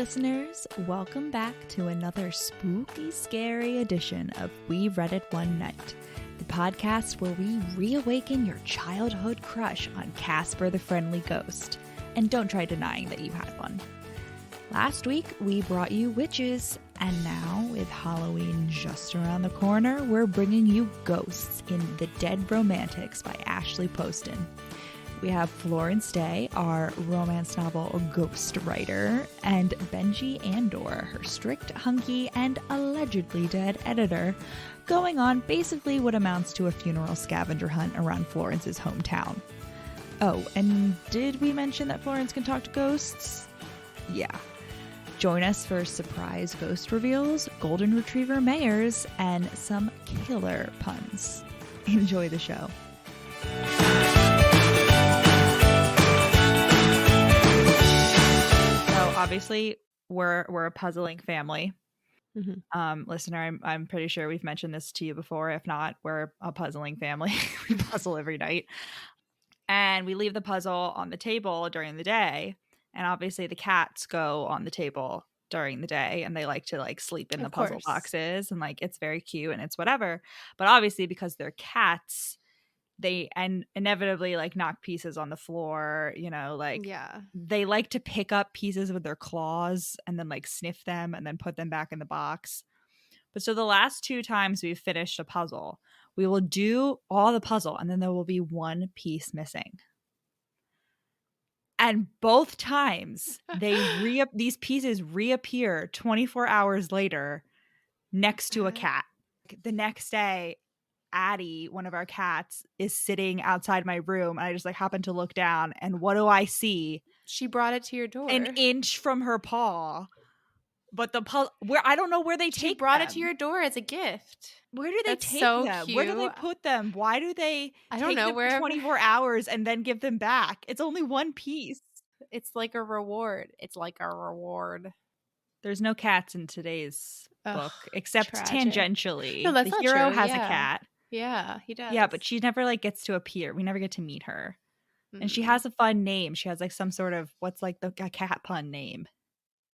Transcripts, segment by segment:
listeners, welcome back to another spooky, scary edition of We Read It One Night, the podcast where we reawaken your childhood crush on Casper the Friendly Ghost. And don't try denying that you had one. Last week, we brought you witches, and now, with Halloween just around the corner, we're bringing you ghosts in The Dead Romantics by Ashley Poston. We have Florence Day, our romance novel ghostwriter, and Benji Andor, her strict, hunky, and allegedly dead editor, going on basically what amounts to a funeral scavenger hunt around Florence's hometown. Oh, and did we mention that Florence can talk to ghosts? Yeah. Join us for surprise ghost reveals, golden retriever mayors, and some killer puns. Enjoy the show. Obviously, we're a puzzling family. Mm-hmm. Listener, I'm pretty sure we've mentioned this to you before. If not, we're a puzzling family. We puzzle every night. And we leave the puzzle on the table during the day. And obviously the cats go on the table during the day, and they like to sleep in the puzzle boxes, and it's very cute and it's whatever. But obviously, because they're cats, they inevitably knock pieces on the floor, they like to pick up pieces with their claws and then sniff them and then put them back in the box. But so the last two times we've finished a puzzle, we will do all the puzzle and then there will be one piece missing. And both times these pieces reappear 24 hours later next to a cat. The next day, Addie, one of our cats, is sitting outside my room, and I just happen to look down, and what do I see? She brought it to your door, an inch from her paw. But the where I don't know where they take them. She brought it to your door as a gift. Where do they That's take so them? cute. Where do they put them? Why do they take them for 24 hours and then give them back? It's only one piece. It's like a reward. There's no cats in today's book, except tangentially. No, that's the not hero true. has a cat. Yeah, he does. Yeah, but she never gets to appear. We never get to meet her. And she has a fun name. She has some sort of a cat pun name.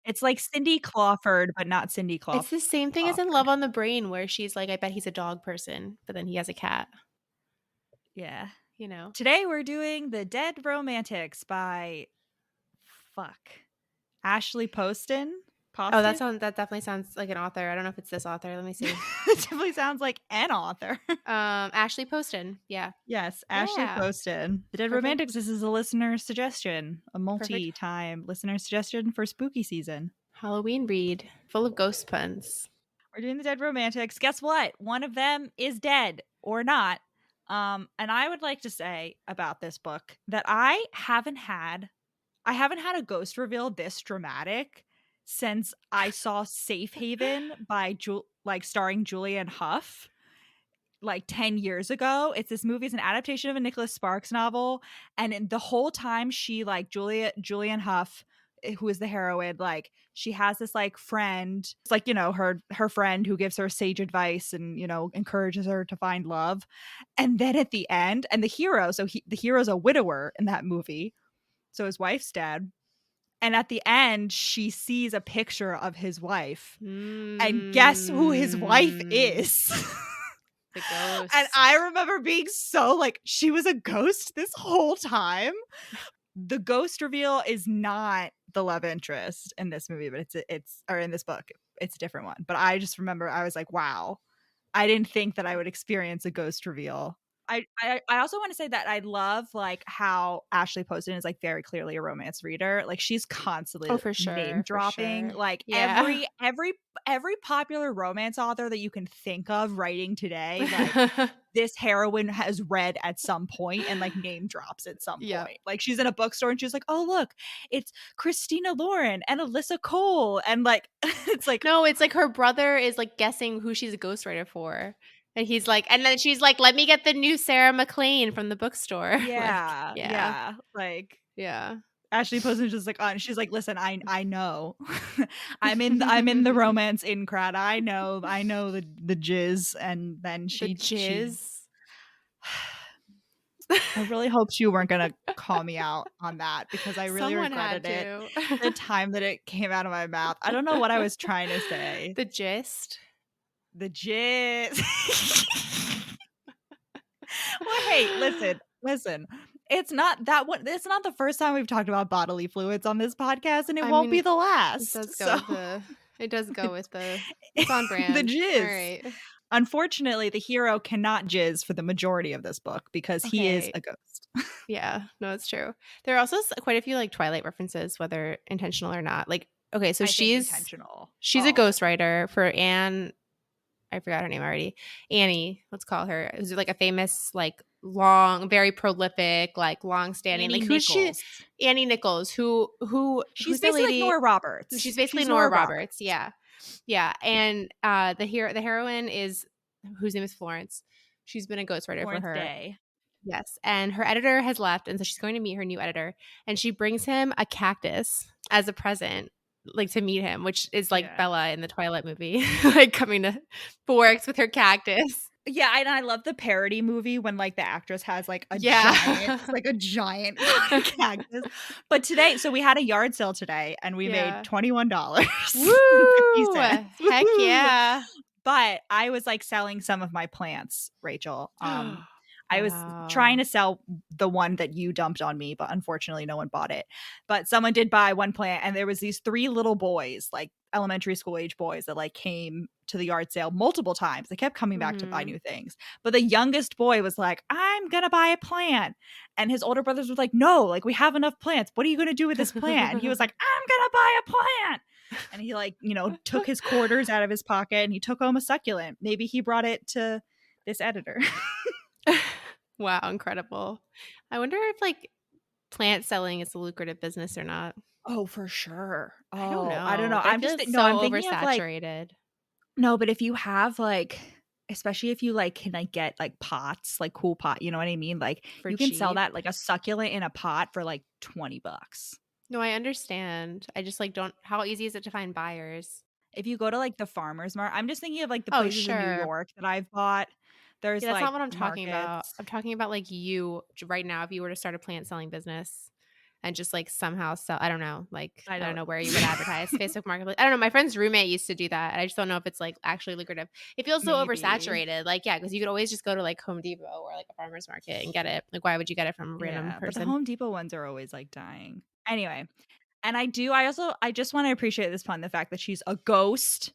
It's like Cindy Clawford, but not Cindy Clawford. It's the same thing as in Love on the Brain, where she's I bet he's a dog person, but then he has a cat. Yeah. You know. Today we're doing The Dead Romantics by Ashley Poston. Oh, that definitely sounds like an author. I don't know if it's this author. Let me see. It definitely sounds like an author. Ashley Poston. Yeah. Yes, Ashley Poston. The Dead Romantics. This is a listener suggestion, a multi-time listener suggestion for spooky season. Halloween read full of ghost puns. We're doing The Dead Romantics. Guess what? One of them is dead or not. And I would like to say about this book that I haven't had a ghost reveal this dramatic since I saw Safe Haven by starring Julianne Hough 10 years ago. It's this movie. It's an adaptation of a Nicholas Sparks novel, and the whole time she Julianne Hough, who is the heroine, she has this friend. It's her friend who gives her sage advice and encourages her to find love. And then at the end, and the hero, the hero's a widower in that movie, so his wife's dead. And at the end, she sees a picture of his wife. And guess who his wife is? The ghost. And I remember being so she was a ghost this whole time. The ghost reveal is not the love interest in this movie, but it's in this book. It's a different one. But I just remember I was like, wow, I didn't think that I would experience a ghost reveal. I also want to say that I love how Ashley Poston is very clearly a romance reader. She's constantly name dropping. Every popular romance author that you can think of writing today, this heroine has read at some point and name drops at some point. She's in a bookstore and she's like, oh look, it's Christina Lauren and Alyssa Cole, and it's no, it's her brother is guessing who she's a ghostwriter for. And he's and then she's let me get the new Sarah McLean from the bookstore. Yeah. Ashley Poston's just on. She's listen, I know. I'm in the romance in crowd. I know the jizz. And then the jizz. I really hoped you weren't going to call me out on that because I really Someone regretted had it to. the time that it came out of my mouth. I don't know what I was trying to say. The gist. The jizz. Well, hey, listen. It's not that one. It's not the first time we've talked about bodily fluids on this podcast, and it I won't be mean, the it last. does go So with the. It does go with the. It's on the brand. All jizz. right. Unfortunately, the hero cannot jizz for the majority of this book because he is Okay. a ghost. Yeah. No, it's true. There are also quite a few like Twilight references, whether intentional or not. Like, okay, so I think she's intentional. a ghostwriter for Anne. I forgot her name already. Annie, let's call her. It was like a famous, like long, very prolific, like long-standing. Annie Like who's she? Nichols. Annie Nichols. She's Who's the basically like lady? Nora Roberts. She's basically She's Nora Roberts. Yeah, yeah. And the heroine is whose name is Florence. She's been a ghostwriter for Florence her. Day. Yes, and her editor has left, and so she's going to meet her new editor, and she brings him a cactus as a present, like to meet him, which is like Bella in the Twilight movie, like coming to Forks with her cactus. Yeah, and I love the parody movie when like the actress has like a giant cactus. But today, so we had a yard sale today, and we made $21. Woo! Heck yeah! But I was like selling some of my plants, Rachel. I was trying to sell the one that you dumped on me, but unfortunately no one bought it. But someone did buy one plant, and there was these 3 little boys, like elementary school age boys, that like came to the yard sale multiple times. They kept coming back to buy new things. But the youngest boy was like, I'm going to buy a plant. And his older brothers were like, no, like we have enough plants. What are you going to do with this plant? And he was like, I'm going to buy a plant. And he like, took his quarters out of his pocket and he took home a succulent. Maybe he brought it to this editor. Wow, incredible. I wonder if like plant selling is a lucrative business or not. Oh, for sure. I don't know. I'm just so I'm thinking oversaturated. Of like, no, but if you have like, especially if you like can like get like pots, like cool pot, you know what I mean? Like For you can sell cheap? that like a succulent in a pot for like $20. No, I understand. I just like don't. How easy is it to find buyers? If you go to like the farmer's market, I'm just thinking of like the places in New York that I've bought. There's that's like not what I'm talking about. markets. I'm talking about like you right now. If you were to start a plant selling business and just like somehow sell, I don't know, like I don't know where you would advertise. Facebook Marketplace. I don't know. My friend's roommate used to do that. I just don't know if it's like actually lucrative. It feels so oversaturated. Like yeah, because you could always just go to like Home Depot or like a farmer's market and get it. Like why would you get it from a random person? But the Home Depot ones are always like dying. Anyway, and I just want to appreciate this pun, the fact that she's a ghost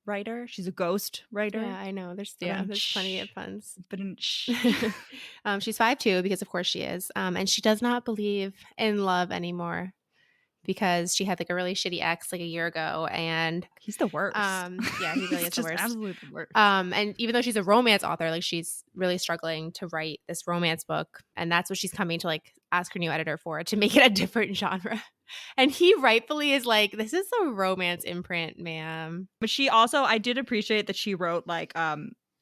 writer. She's a ghost writer. Yeah, I know. There's plenty of puns. But she's 5'2" because of course she is. And she does not believe in love anymore because she had like a really shitty ex like a year ago, and he's the worst. Yeah, he really is the worst. Absolutely the worst. And even though she's a romance author, like she's really struggling to write this romance book, and that's what she's coming to like ask her new editor for, to make it a different genre. And he rightfully is like, this is a romance imprint, ma'am. But she also, I did appreciate that she wrote like,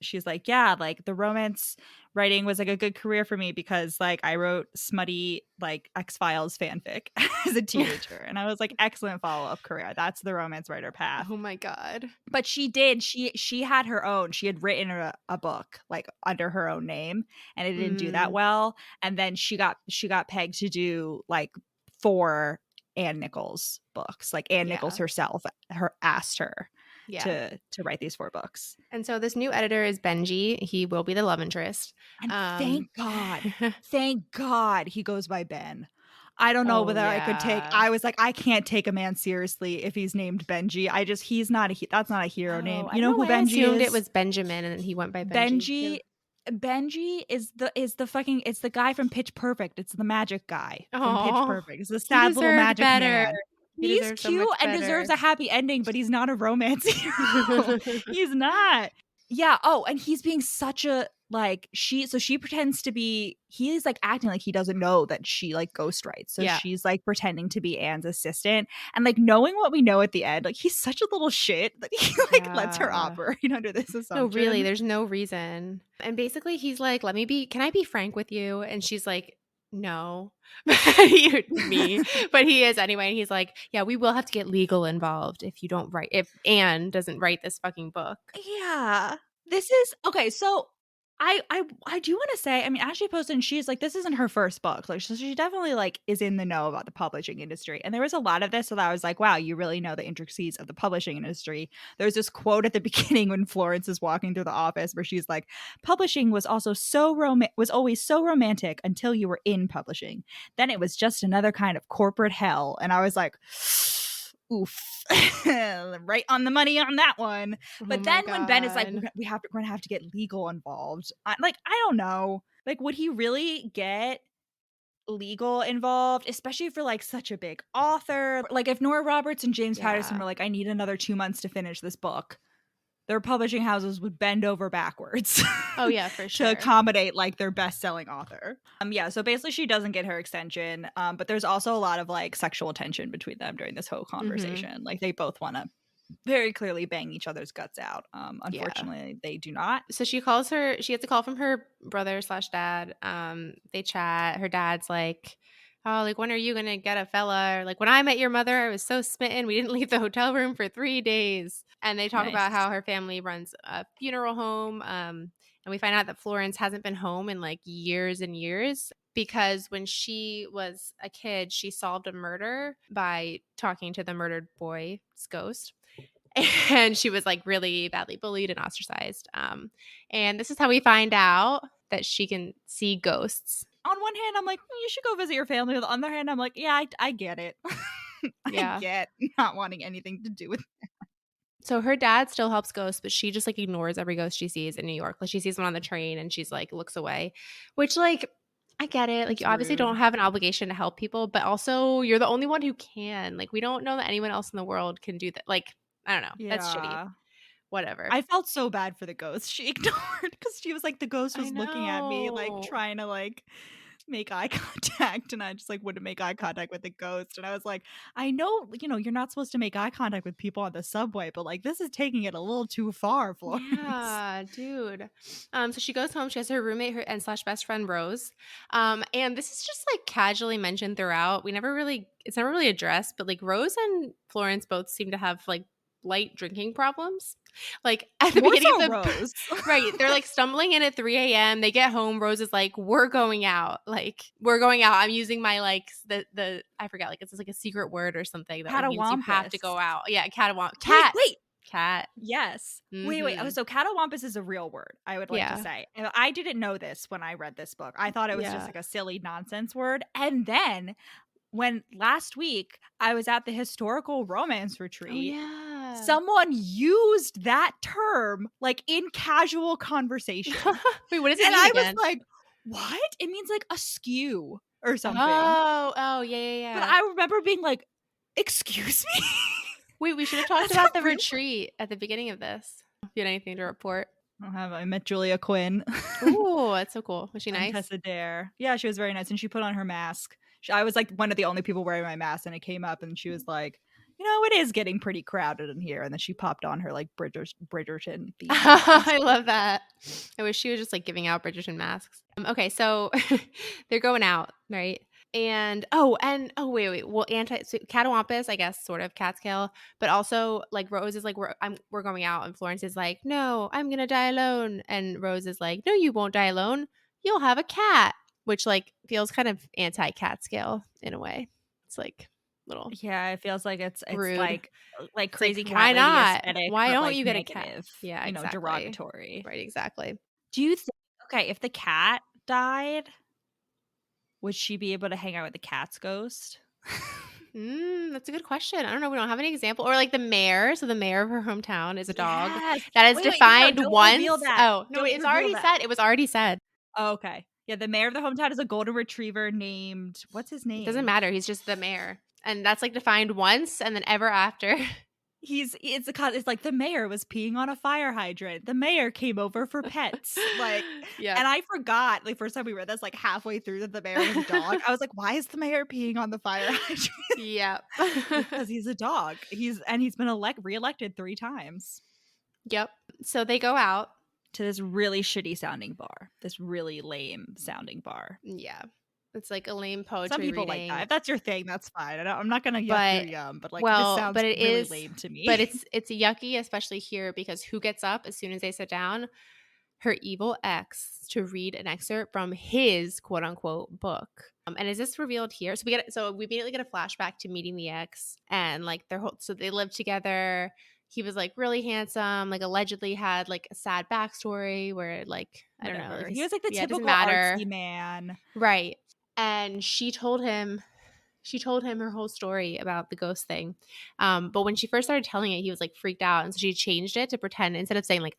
she's like, yeah, like the romance writing was like a good career for me because like I wrote smutty like X-Files fanfic as a teenager. And I was like, excellent follow-up career. That's the romance writer path. Oh my God. But she did. She had her own. She had written a book like under her own name, and it didn't do that well. And then she got pegged to do like 4 Anne Nichols books. Like Anne Nichols herself asked her to write these 4 books. And so this new editor is Benji. He will be the love interest. And thank God he goes by Ben. I don't know whether I could take, I was like, I can't take a man seriously if he's named Benji. That's not a hero name. You know who Benji is? I assumed it was Benjamin and then he went by Benji. Benji is the guy from Pitch Perfect. It's the magic guy from Pitch Perfect. It's the sad little magic man. He's cute and deserves a happy ending, but he's not a romance hero. He's not. Yeah. Oh, and he's being such a like she pretends to be. He's like acting like he doesn't know that she like ghostwrites. So she's like pretending to be Anne's assistant, and like knowing what we know at the end, like he's such a little shit that he like lets her operate under this assumption. No, really, there's no reason. And basically, he's like, can I be frank with you? And she's like, no. Me. But he is anyway. And he's like, yeah, we will have to get legal involved if Anne doesn't write this fucking book. Yeah. This is okay. So I do want to say, I mean, Ashley Poston, she's like, this isn't her first book. Like, so she definitely like is in the know about the publishing industry. And there was a lot of this, so that I was like, wow, you really know the intricacies of the publishing industry. There's this quote at the beginning when Florence is walking through the office where she's like, publishing was also was always so romantic until you were in publishing. Then it was just another kind of corporate hell. And I was like, oof. Right on the money on that one. But then when Ben is like, we're gonna have to get legal involved, I don't know, like, would he really get legal involved, especially for like such a big author? Like, if Nora Roberts and James Patterson were like, I need another 2 months to finish this book, their publishing houses would bend over backwards. Oh yeah, for sure. To accommodate like their best-selling author. Yeah, so basically she doesn't get her extension, but there's also a lot of like sexual tension between them during this whole conversation. Like, they both want to very clearly bang each other's guts out. Unfortunately, they do not. So she gets a call from her brother / dad. They chat. Her dad's like, oh, like, when are you gonna get a fella? Or, like, when I met your mother, I was so smitten. We didn't leave the hotel room for 3 days. And they talk about how her family runs a funeral home. And we find out that Florence hasn't been home in like years and years, because when she was a kid, she solved a murder by talking to the murdered boy's ghost. And she was like really badly bullied and ostracized. And this is how we find out that she can see ghosts. On one hand, I'm like, you should go visit your family. On the other hand, I'm like, yeah, I get it. I get not wanting anything to do with it. So her dad still helps ghosts, but she just like ignores every ghost she sees in New York. Like, she sees one on the train and she's like looks away, which, like, I get it. Like, you obviously don't have an obligation to help people, but also you're the only one who can. Like, we don't know that anyone else in the world can do that. Like, I don't know. Yeah. That's shitty. Whatever. I felt so bad for the ghost she ignored, because she was like, the ghost was looking at me, like trying to like make eye contact, and I just like wouldn't make eye contact with the ghost. And I was like, I know, you know, you're not supposed to make eye contact with people on the subway, but like, this is taking it a little too far, Florence. Yeah, dude. So she goes home. She has her roommate and / best friend Rose. And this is just like casually mentioned throughout. It's never really addressed, but like Rose and Florence both seem to have like light drinking problems. Like, at the beginning of the Rose. Right, they're like stumbling in at 3 a.m. They get home. Rose is like, we're going out. Like, we're going out. I'm using my like the I forgot, like, it's like a secret word or something that like, means you have to go out. Yeah, catawampus. Cat. Wait. Cat. Yes. Wait. Oh, so catawampus is a real word, I would like to say. And I didn't know this when I read this book. I thought it was just like a silly nonsense word. And then when last week I was at the historical romance retreat, someone used that term like in casual conversation. Wait, what does it mean? And I was like, what? It means like askew or something. Oh, yeah. But I remember being like, excuse me? Wait, we should have talked about the retreat at the beginning of this. If you had anything to report. I met Julia Quinn. Ooh, that's so cool. Was she nice? Tessa Dare. Yeah, she was very nice. And she put on her mask. I was like one of the only people wearing my mask, and it came up and she was like, you know, it is getting pretty crowded in here. And then she popped on her like Bridgerton theme. I love that. I wish she was just like giving out Bridgerton masks. Okay, so they're going out, right? And wait. Well, catawampus, I guess, sort of Catskill, but also like Rose is like, we're going out, and Florence is like, no, I'm gonna die alone, and Rose is like, no, you won't die alone. You'll have a cat, which like feels kind of anti-Catskill in a way. It's like little, yeah, it feels like it's rude. like crazy cat. Why not? Aesthetic, why don't like you get negative, a cat? Yeah, exactly. You know, derogatory. Right, exactly. Do you think, okay, if the cat died, would she be able to hang out with the cat's ghost? That's a good question. I don't know. We don't have any example. Or like the mayor. So the mayor of her hometown is a dog. Yes. That is defined once. Oh, no, it's already said. It was already said. Oh, okay. Yeah, the mayor of the hometown is a golden retriever named, what's his name? It doesn't matter. He's just the mayor. And that's like defined once, and then ever after. It's like the mayor was peeing on a fire hydrant. The mayor came over for pets. Like, yeah. And I forgot, like, first time we read this, like halfway through, that the mayor was a dog. I was like, why is the mayor peeing on the fire hydrant? Yeah. Because he's a dog. He's been reelected 3 times. Yep. So they go out to this really shitty sounding bar. This really lame sounding bar. Yeah. It's like a lame poetry Some people reading. like that. If that's your thing, that's fine. I'm not gonna yuck your yum, but like, this sounds really lame to me. But it's yucky, especially here, because who gets up as soon as they sit down? her evil ex to read an excerpt from his quote unquote book. And is this revealed here? So we immediately get a flashback to meeting the ex and like so they lived together. He was like really handsome, like allegedly had like a sad backstory where like, I don't know. Like he was like the typical matter. artsy man. Right. And she told him her whole story about the ghost thing. But when she first started telling it, he was like freaked out. And so she changed it to pretend, instead of saying like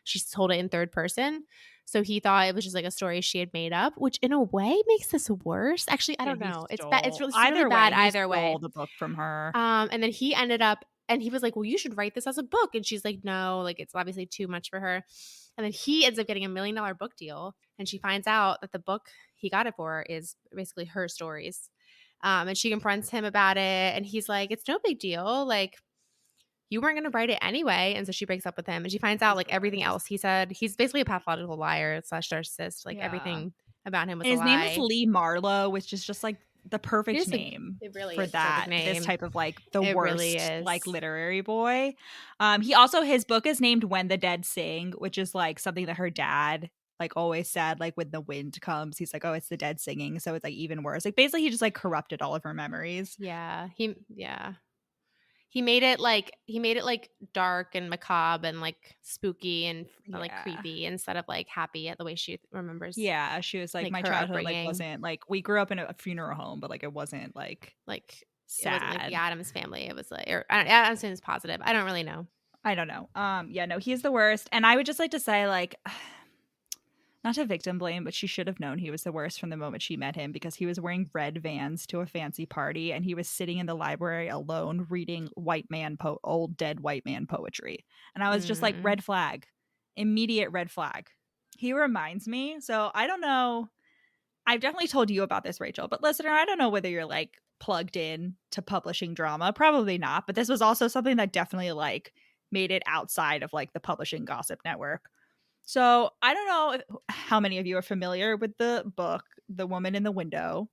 she told it in third person. So he thought it was just like a story she had made up, which in a way makes this worse. Actually, I don't know. It's bad. It's really bad either way. He stole the book from her. And then he ended up, and he was like, well, you should write this as a book. And she's like, no, like it's obviously too much for her. And then he ends up getting $1 million book deal. And she finds out that the book he got it for is basically her stories. And she confronts him about it. And he's like, it's no big deal. Like, you weren't going to write it anyway. And so she breaks up with him. And she finds out like everything else he said. He's basically a pathological liar / narcissist. Like everything about him was a lie. His name is Lee Marlowe, which is just like the perfect name for that. This type of like the worst like literary boy. His book is named When the Dead Sing, which is like something that her dad like always said, like when the wind comes, he's like, oh, it's the dead singing. So it's like even worse. Like basically he just like corrupted all of her memories. Yeah. He made it like dark and macabre and like spooky and like creepy instead of like happy at the way she remembers. Yeah, she was like my childhood like wasn't like, we grew up in a funeral home, but like it wasn't like sad. It wasn't like the Addams Family. It was like, or I'm saying it's positive. I don't really know. I don't know. Yeah, no, he's the worst. And I would just like to say like, not to victim blame, but she should have known he was the worst from the moment she met him, because he was wearing red Vans to a fancy party and he was sitting in the library alone reading old dead white man poetry. And I was just like, red flag, immediate red flag. He reminds me. So I don't know. I've definitely told you about this, Rachel, but listener, I don't know whether you're like plugged in to publishing drama. Probably not. But this was also something that definitely like made it outside of like the publishing gossip network. So I don't know how many of you are familiar with the book, The Woman in the Window.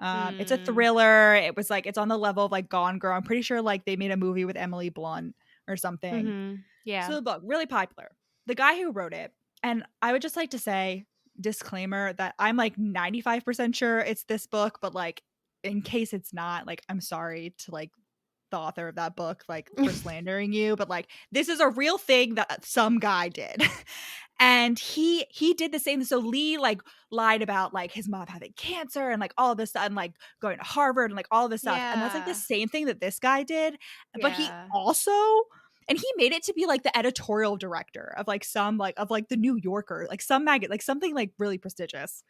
It's a thriller. It was like, it's on the level of like Gone Girl. I'm pretty sure like they made a movie with Emily Blunt or something. Mm-hmm. Yeah. So the book, really popular. The guy who wrote it, and I would just like to say, disclaimer, that I'm like 95% sure it's this book, but like in case it's not, like I'm sorry to like the author of that book like for slandering you, but like this is a real thing that some guy did. And he did the same. So Lee like lied about like his mom having cancer and like all of this stuff and like going to Harvard and like all this stuff. Yeah. And that's like the same thing that this guy did. Yeah. But he also, and he made it to be like the editorial director of like some like of like the New Yorker, like some magazine, like something like really prestigious.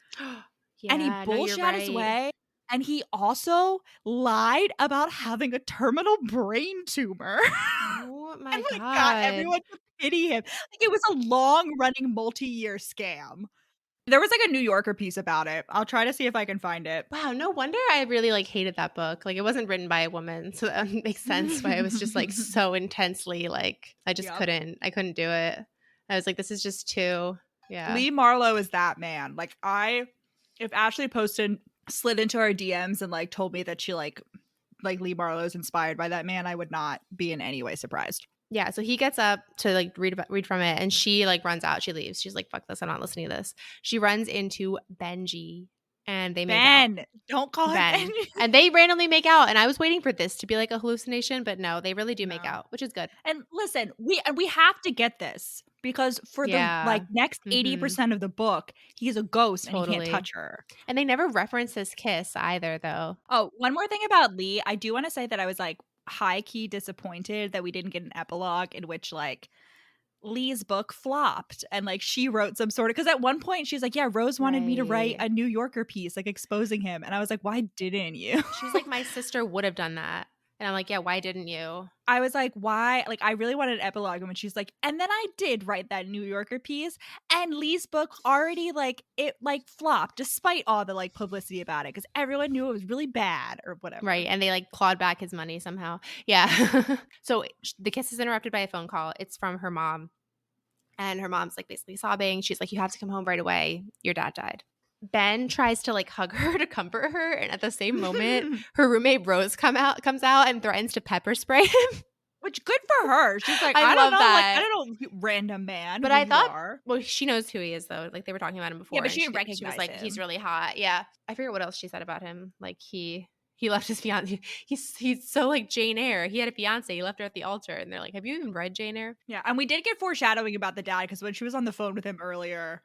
Yeah, and he bullshit his way. And he also lied about having a terminal brain tumor. Oh my and, like, God. Got everyone to pity him. Like, it was a long-running multi-year scam. There was like a New Yorker piece about it. I'll try to see if I can find it. Wow, no wonder I really like hated that book. Like it wasn't written by a woman, so that makes sense why it was just like so intensely like I just couldn't do it. I was like, this is just too Lee Marlowe is that man. Like if Ashley Poston slid into our DMs and like told me that she like Lee Marlowe is inspired by that man, I would not be in any way surprised. Yeah, so he gets up to like read from it, and she like runs out. She leaves. She's like, "Fuck this! I'm not listening to this." She runs into Benji, and they make out. Don't call him Benji. And they randomly make out. And I was waiting for this to be like a hallucination, but no, they really do make out, which is good. And listen, we have to get this because for the like next 80% of the book, he's a ghost and he can't touch her. And they never reference this kiss either, though. Oh, one more thing about Lee, I do want to say that I was like high-key disappointed that we didn't get an epilogue in which like Lee's book flopped and like she wrote some sort of, because at one point she's like, yeah, Rose wanted me to write a New Yorker piece like exposing him, and I was like, why didn't you? She's like, my sister would have done that. And I'm like, yeah, why didn't you? I was like, why? Like, I really wanted an epilogue. And when she's like, and then I did write that New Yorker piece, and Lee's book already, like, it, like, flopped despite all the, like, publicity about it because everyone knew it was really bad or whatever. Right. And they, like, clawed back his money somehow. Yeah. So the kiss is interrupted by a phone call. It's from her mom. And her mom's, like, basically sobbing. She's like, you have to come home right away. Your dad died. Ben tries to like hug her to comfort her, and at the same moment her roommate Rose comes out and threatens to pepper spray him. Which good for her. She's like, I I don't love know, that. like I don't know, random man. But who I you thought, are. well, she knows who he is though. Like they were talking about him before. Yeah, but and she didn't she was recognize like, he's him. really hot. Yeah, I forget what else she said about him. Like he left his fiance. He's so like Jane Eyre. He had a fiance. He left her at the altar, and they're like, "Have you even read Jane Eyre?" Yeah, and we did get foreshadowing about the dad because when she was on the phone with him earlier,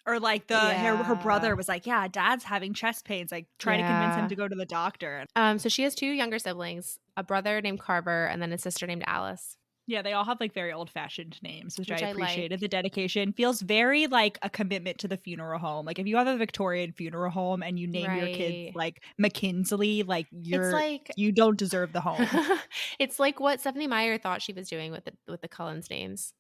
or like her brother was like, "Yeah, dad's having chest pains." Like, try to convince him to go to the doctor. So she has 2 younger siblings, a brother named Carver, and then a sister named Alice. Yeah, they all have like very old-fashioned names, which I I appreciated. like. The dedication feels very like a commitment to the funeral home. Like if you have a Victorian funeral home and you name your kids Right. like McKinsley, like It's like you don't deserve the home. it's like what Stephanie Meyer thought she was doing with the Cullens names,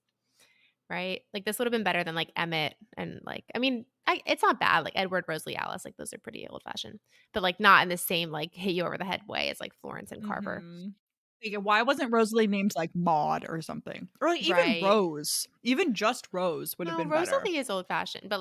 right? Like this would have been better than like Emmett and like I mean, it's not bad like Edward, Rosalie, Alice, like those are pretty old fashioned, but like not in the same like hit you over the head way as like Florence and Carver. Like, why wasn't Rosalie named like Maud or something? Or like even Right. Rose. Even just Rose would have No, been better. Rosalie is old fashioned, but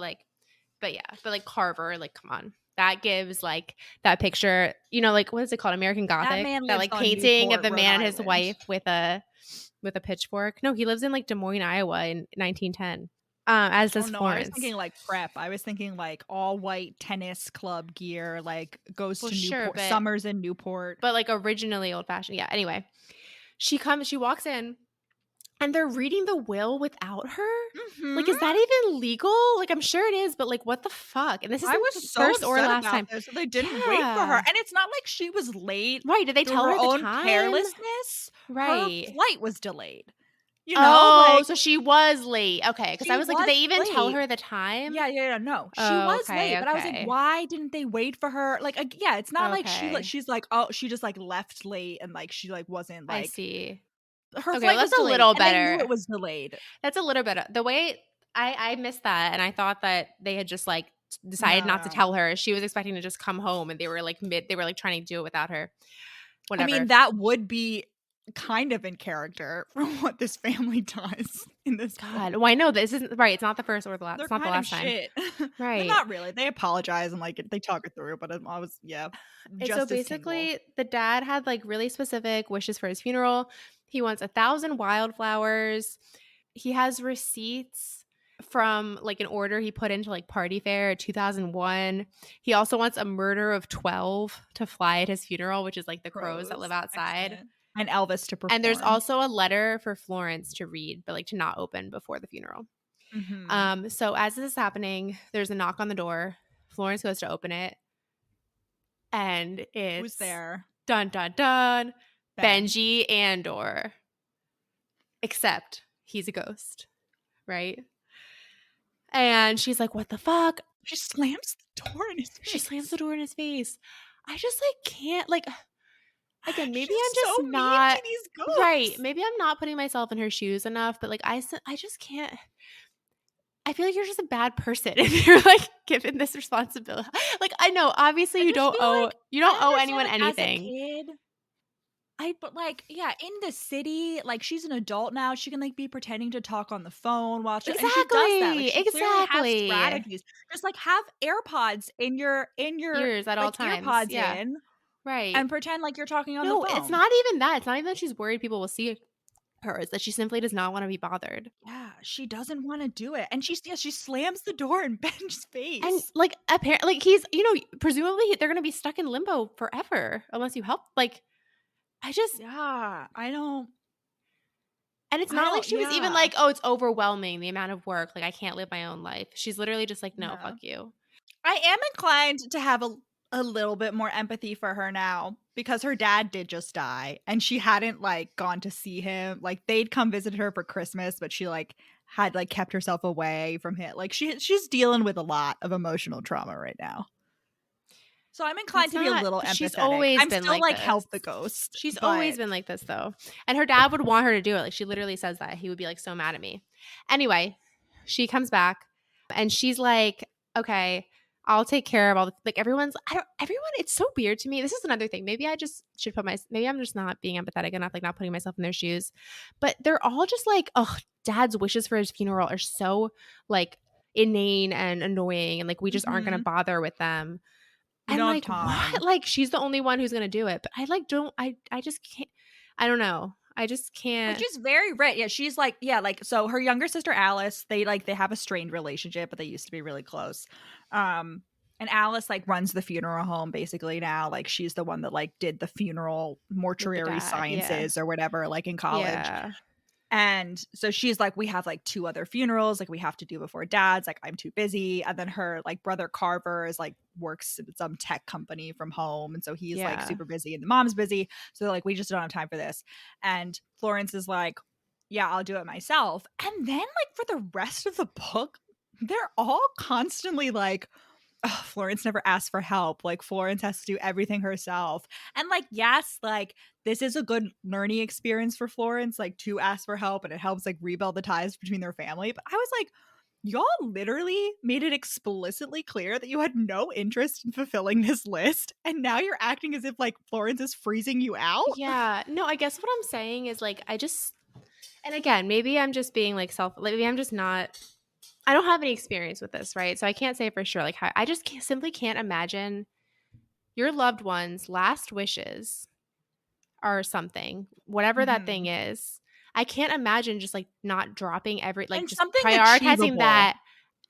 yeah, but like Carver, like come on. That gives like that picture, like what is it called? American Gothic. man That lives like on painting of Newport, the Rhode man and his Island. wife with a pitchfork. No, he lives in like Des Moines, Iowa in 1910. As does Florence. I was thinking like prep. I was thinking like all white tennis club gear, like goes to Newport, summers in Newport. But like originally old fashioned. Yeah. Anyway, she walks in and they're reading the will without her. Like, is that even legal? Like, I'm sure it is, but like, what the fuck? And this is I was the so first or last time. this. They didn't wait for her, and it's not like she was late. Right? Did they tell her own the time? carelessness? Right. Her flight was delayed. You know, so she was late. Okay, because I was like, did they even tell her the time? Yeah. No, she was late, but I was like, why didn't they wait for her? Like, yeah, it's not like she's like, oh, she just like left late and like she like wasn't like. I see. Her flight was a little better. And they knew it was delayed. That's a little better. The way I missed that, and I thought that they had just like decided not to tell her. She was expecting to just come home, and they were like trying to do it without her. Whatever. I mean, that would be kind of in character for what this family does in this. God, well, I know this isn't right. It's not the first or the last. It's not the last time. Shit. Right? Not really. They apologize and like they talk it through, but I was So basically, the dad had like really specific wishes for his funeral. He wants 1,000 wildflowers. He has receipts from like an order he put into like Party Fair 2001. He also wants a murder of 12 to fly at his funeral, which is like the crows that live outside. Excellent. And Elvis to perform. And there's also a letter for Florence to read, but like to not open before the funeral. So as this is happening, there's a knock on the door. Florence goes to open it. And it's who's there? Dun dun dun. Benji Andor. Except he's a ghost, right? And she's like, what the fuck? She slams the door in his face. She slams the door in his face. I just like can't like again, maybe She's I'm just so not mean to these ghosts. right. Maybe I'm not putting myself in her shoes enough, but like I just can't. I feel like you're just a bad person if you're like given this responsibility. Like I know, obviously you don't owe anyone anything. But like, yeah, in the city, like she's an adult now. She can like be pretending to talk on the phone while she, and she does that. Like, she clearly has strategies. Just like have AirPods in your ears at all times. AirPods in, right, and pretend like you're talking on the phone. No, it's not even that. It's not even that she's worried people will see her. It's that she simply does not want to be bothered. Yeah, she doesn't want to do it, and she slams the door in Ben's face. And like apparently, like he's presumably they're gonna be stuck in limbo forever unless you help. Like. I don't. And it's not like she was even like, oh, it's overwhelming, the amount of work. Like, I can't live my own life. She's literally just like, no, fuck you. I am inclined to have a little bit more empathy for her now because her dad did just die and she hadn't like gone to see him. Like they'd come visit her for Christmas, but she like had like kept herself away from him. Like she's dealing with a lot of emotional trauma right now. So I'm inclined to be a little empathetic. She's always I'm been still like this. help the ghost. She's always been like this though. And her dad would want her to do it. Like she literally says that. He would be like so mad at me. Anyway, she comes back and she's like, okay, I'll take care of all the like everyone, it's so weird to me. This is another thing. Maybe I just should maybe I'm just not being empathetic enough, like not putting myself in their shoes. But they're all just like, oh, dad's wishes for his funeral are so like inane and annoying. And like we just aren't gonna bother with them. And like what? Like she's the only one who's gonna do it. But I like don't I just can't. I don't know. I just can't. Which is very rare. Yeah, she's like, yeah, like, so her younger sister Alice, they have a strained relationship, but they used to be really close. And Alice like runs the funeral home basically now. Like she's the one that like did the funeral With the mortuary dad, yeah. sciences or whatever, like in college. Yeah. And so she's like, we have like 2 other funerals like we have to do before dad's. Like I'm too busy. And then her like brother Carver is like works at some tech company from home, and so he's like Yeah. super busy, and the mom's busy. So they're like, we just don't have time for this. And Florence is like, yeah, I'll do it myself. And then like for the rest of the book, they're all constantly like, oh, Florence never asked for help. Like Florence has to do everything herself. And like, yes, like this is a good learning experience for Florence, like to ask for help, and it helps like rebuild the ties between their family. But I was like, y'all literally made it explicitly clear that you had no interest in fulfilling this list, and now you're acting as if like Florence is freezing you out. Yeah. No, I guess what I'm saying is like, and again, maybe I'm just being like maybe I'm just not, I don't have any experience with this, right? So I can't say for sure. Like, I just simply can't imagine your loved one's last wishes or something, whatever that thing is. I can't imagine just like not dropping like And just something prioritizing achievable. that.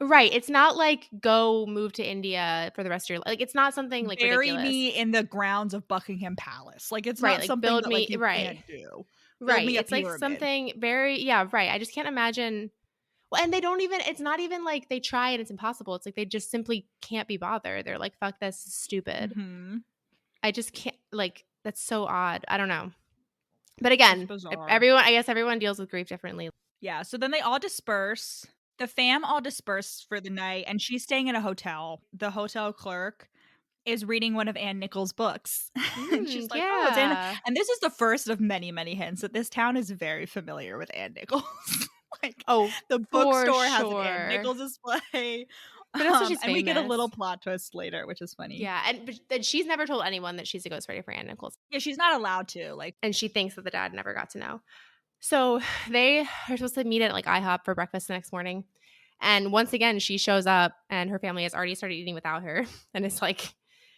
Right. It's not like go move to India for the rest of your life. Like it's not something like Bury ridiculous. me in the grounds of Buckingham Palace. Like it's Right, not like something build that me like you right. can't do. Right. Me a It's like pyramid. something very right. I just can't imagine. Well, and they don't even, it's not even like they try and it's impossible. It's like they just simply can't be bothered. They're like, fuck, this is stupid. I just can't, like, that's so odd. I don't know. But again, I guess everyone deals with grief differently. Yeah. So then they all disperse. The fam all disperse for the night, and she's staying in a hotel. The hotel clerk is reading one of Anne Nichols' books. And she's like, oh, it's Anne. And this is the first of many, many hints that this town is very familiar with Anne Nichols. Like, the bookstore has an Anne Nichols display. But also she's and we get a little plot twist later, which is funny. Yeah, but she's never told anyone that she's a ghostwriter for Anne Nichols. Yeah, she's not allowed to. Like, and she thinks that the dad never got to know. So they are supposed to meet at like IHOP for breakfast the next morning. And once again, she shows up and her family has already started eating without her. And it's like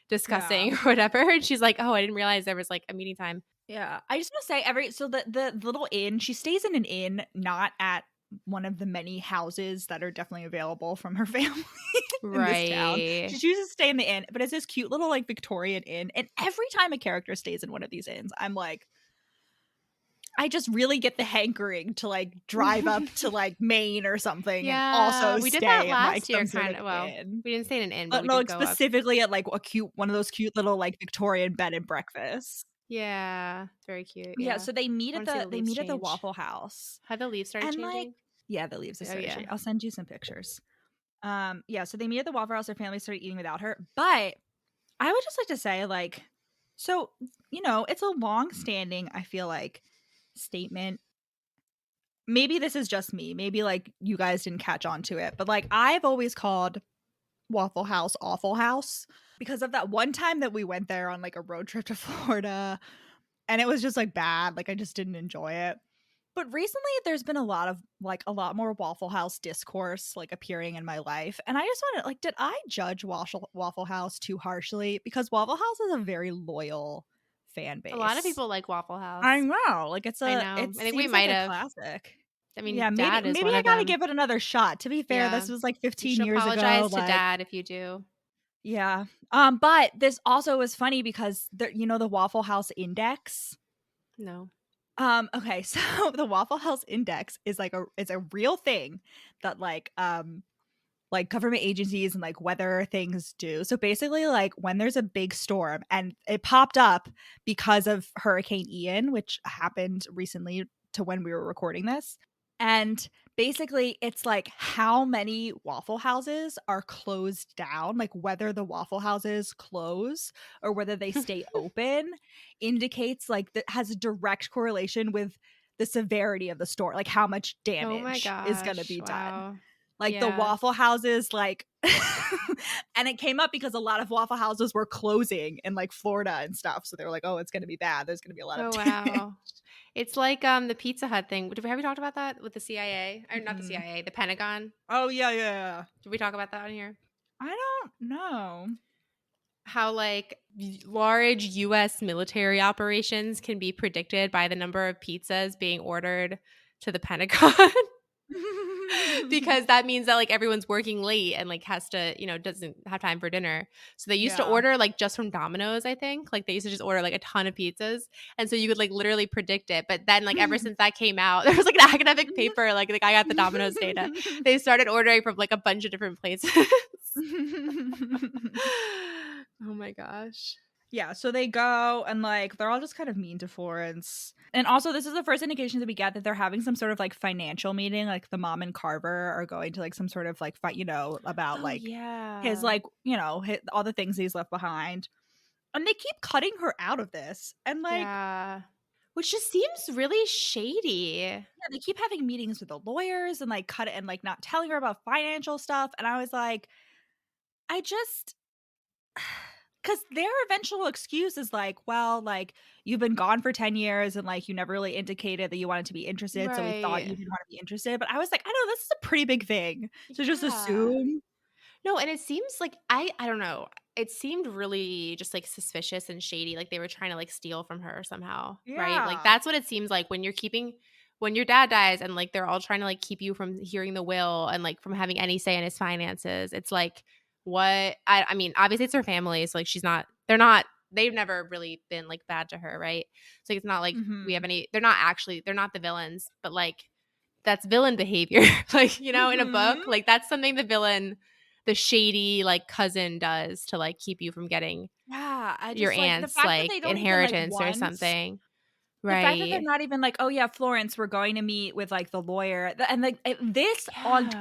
disgusting or whatever. And she's like, oh, I didn't realize there was like a meeting time. Yeah. I just want to say so the little inn, she stays in an inn, not at one of the many houses that are definitely available from her family in this town. She chooses to stay in the inn, but it's this cute little like Victorian inn. And every time a character stays in one of these inns, I'm like, I just really get the hankering to like drive up to like Maine or something. Yeah, and also we stay did that last year kind of. Well, we didn't stay in an inn, but no, we did like go specifically at like one of those cute little like Victorian bed and breakfasts. Yeah, very cute. Yeah, so they meet at the Waffle House. Have the leaves started changing? Like, yeah, the leaves are started changing. I'll send you some pictures. Yeah, so they meet at the Waffle House. Their family started eating without her. But I would just like to say, like, so, you know, it's a long-standing, I feel like, statement. Maybe this is just me. Maybe, like, you guys didn't catch on to it. But, like, I've always called Waffle House Awful House because of that one time that we went there on, like, a road trip to Florida. And it was just, like, bad. Like, I just didn't enjoy it. But recently, there's been a lot more Waffle House discourse, like, appearing in my life. And I just want to, like, did I judge Waffle House too harshly? Because Waffle House is a very loyal fan base. A lot of people like Waffle House. I know. Like, it's I think we might have. Classic. I mean, yeah, maybe I gotta give it another shot. To be fair, this was like 15 years ago. Apologize to Dad if you do. Yeah. But this also is funny because you know the Waffle House Index? No. Okay, so the Waffle House Index is like it's a real thing that like government agencies and like weather things do. So basically, like when there's a big storm, and it popped up because of Hurricane Ian, which happened recently to when we were recording this. And basically, it's like how many Waffle Houses are closed down, like whether the Waffle Houses close or whether they stay open indicates like that has a direct correlation with the severity of the storm, like how much damage is going to be done. Like the Waffle Houses, like, and it came up because a lot of Waffle Houses were closing in like Florida and stuff. So they were like, oh, it's going to be bad. There's going to be a lot of damage. Wow. It's like the Pizza Hut thing. Have we talked about that with the CIA? Or not the CIA, the Pentagon? Oh, yeah. Did we talk about that on here? I don't know. how like large US military operations can be predicted by the number of pizzas being ordered to the Pentagon. Because that means that like everyone's working late and like has to, doesn't have time for dinner. So they used to Yeah. order like just from Domino's, I think. Like they used to just order like a ton of pizzas. And so you could like literally predict it. But then like ever since that came out, there was like an academic paper, like the guy got the Domino's data. They started ordering from like a bunch of different places. Oh my gosh. Yeah, so they go and like they're all just kind of mean to Florence. And also this is the first indication that we get that they're having some sort of like financial meeting. Like the mom and Carver are going to like some sort of like fight, about like his like, all the things he's left behind. And they keep cutting her out of this. And like yeah. Which just seems really shady. Yeah, they keep having meetings with the lawyers and like cut it and like not telling her about financial stuff. And I was like, I just because their eventual excuse is like, well, like you've been gone for 10 years and like you never really indicated that you wanted to be interested. So we thought you didn't want to be interested. But I was like, I know this is a pretty big thing to just assume. No, and it seems like I don't know. It seemed really just like suspicious and shady, like they were trying to like steal from her somehow, right? Like that's what it seems like when your dad dies and like they're all trying to like keep you from hearing the will and like from having any say in his finances. It's like what I mean, obviously it's her family, so like they've never really been like bad to her, right? So it's not like we have any they're not the villains, but like that's villain behavior. Like, in a book, like that's something the shady like cousin does to like keep you from getting your aunt's like inheritance or something. Right. The fact that they're not even like, oh yeah, Florence, we're going to meet with like the lawyer, and like this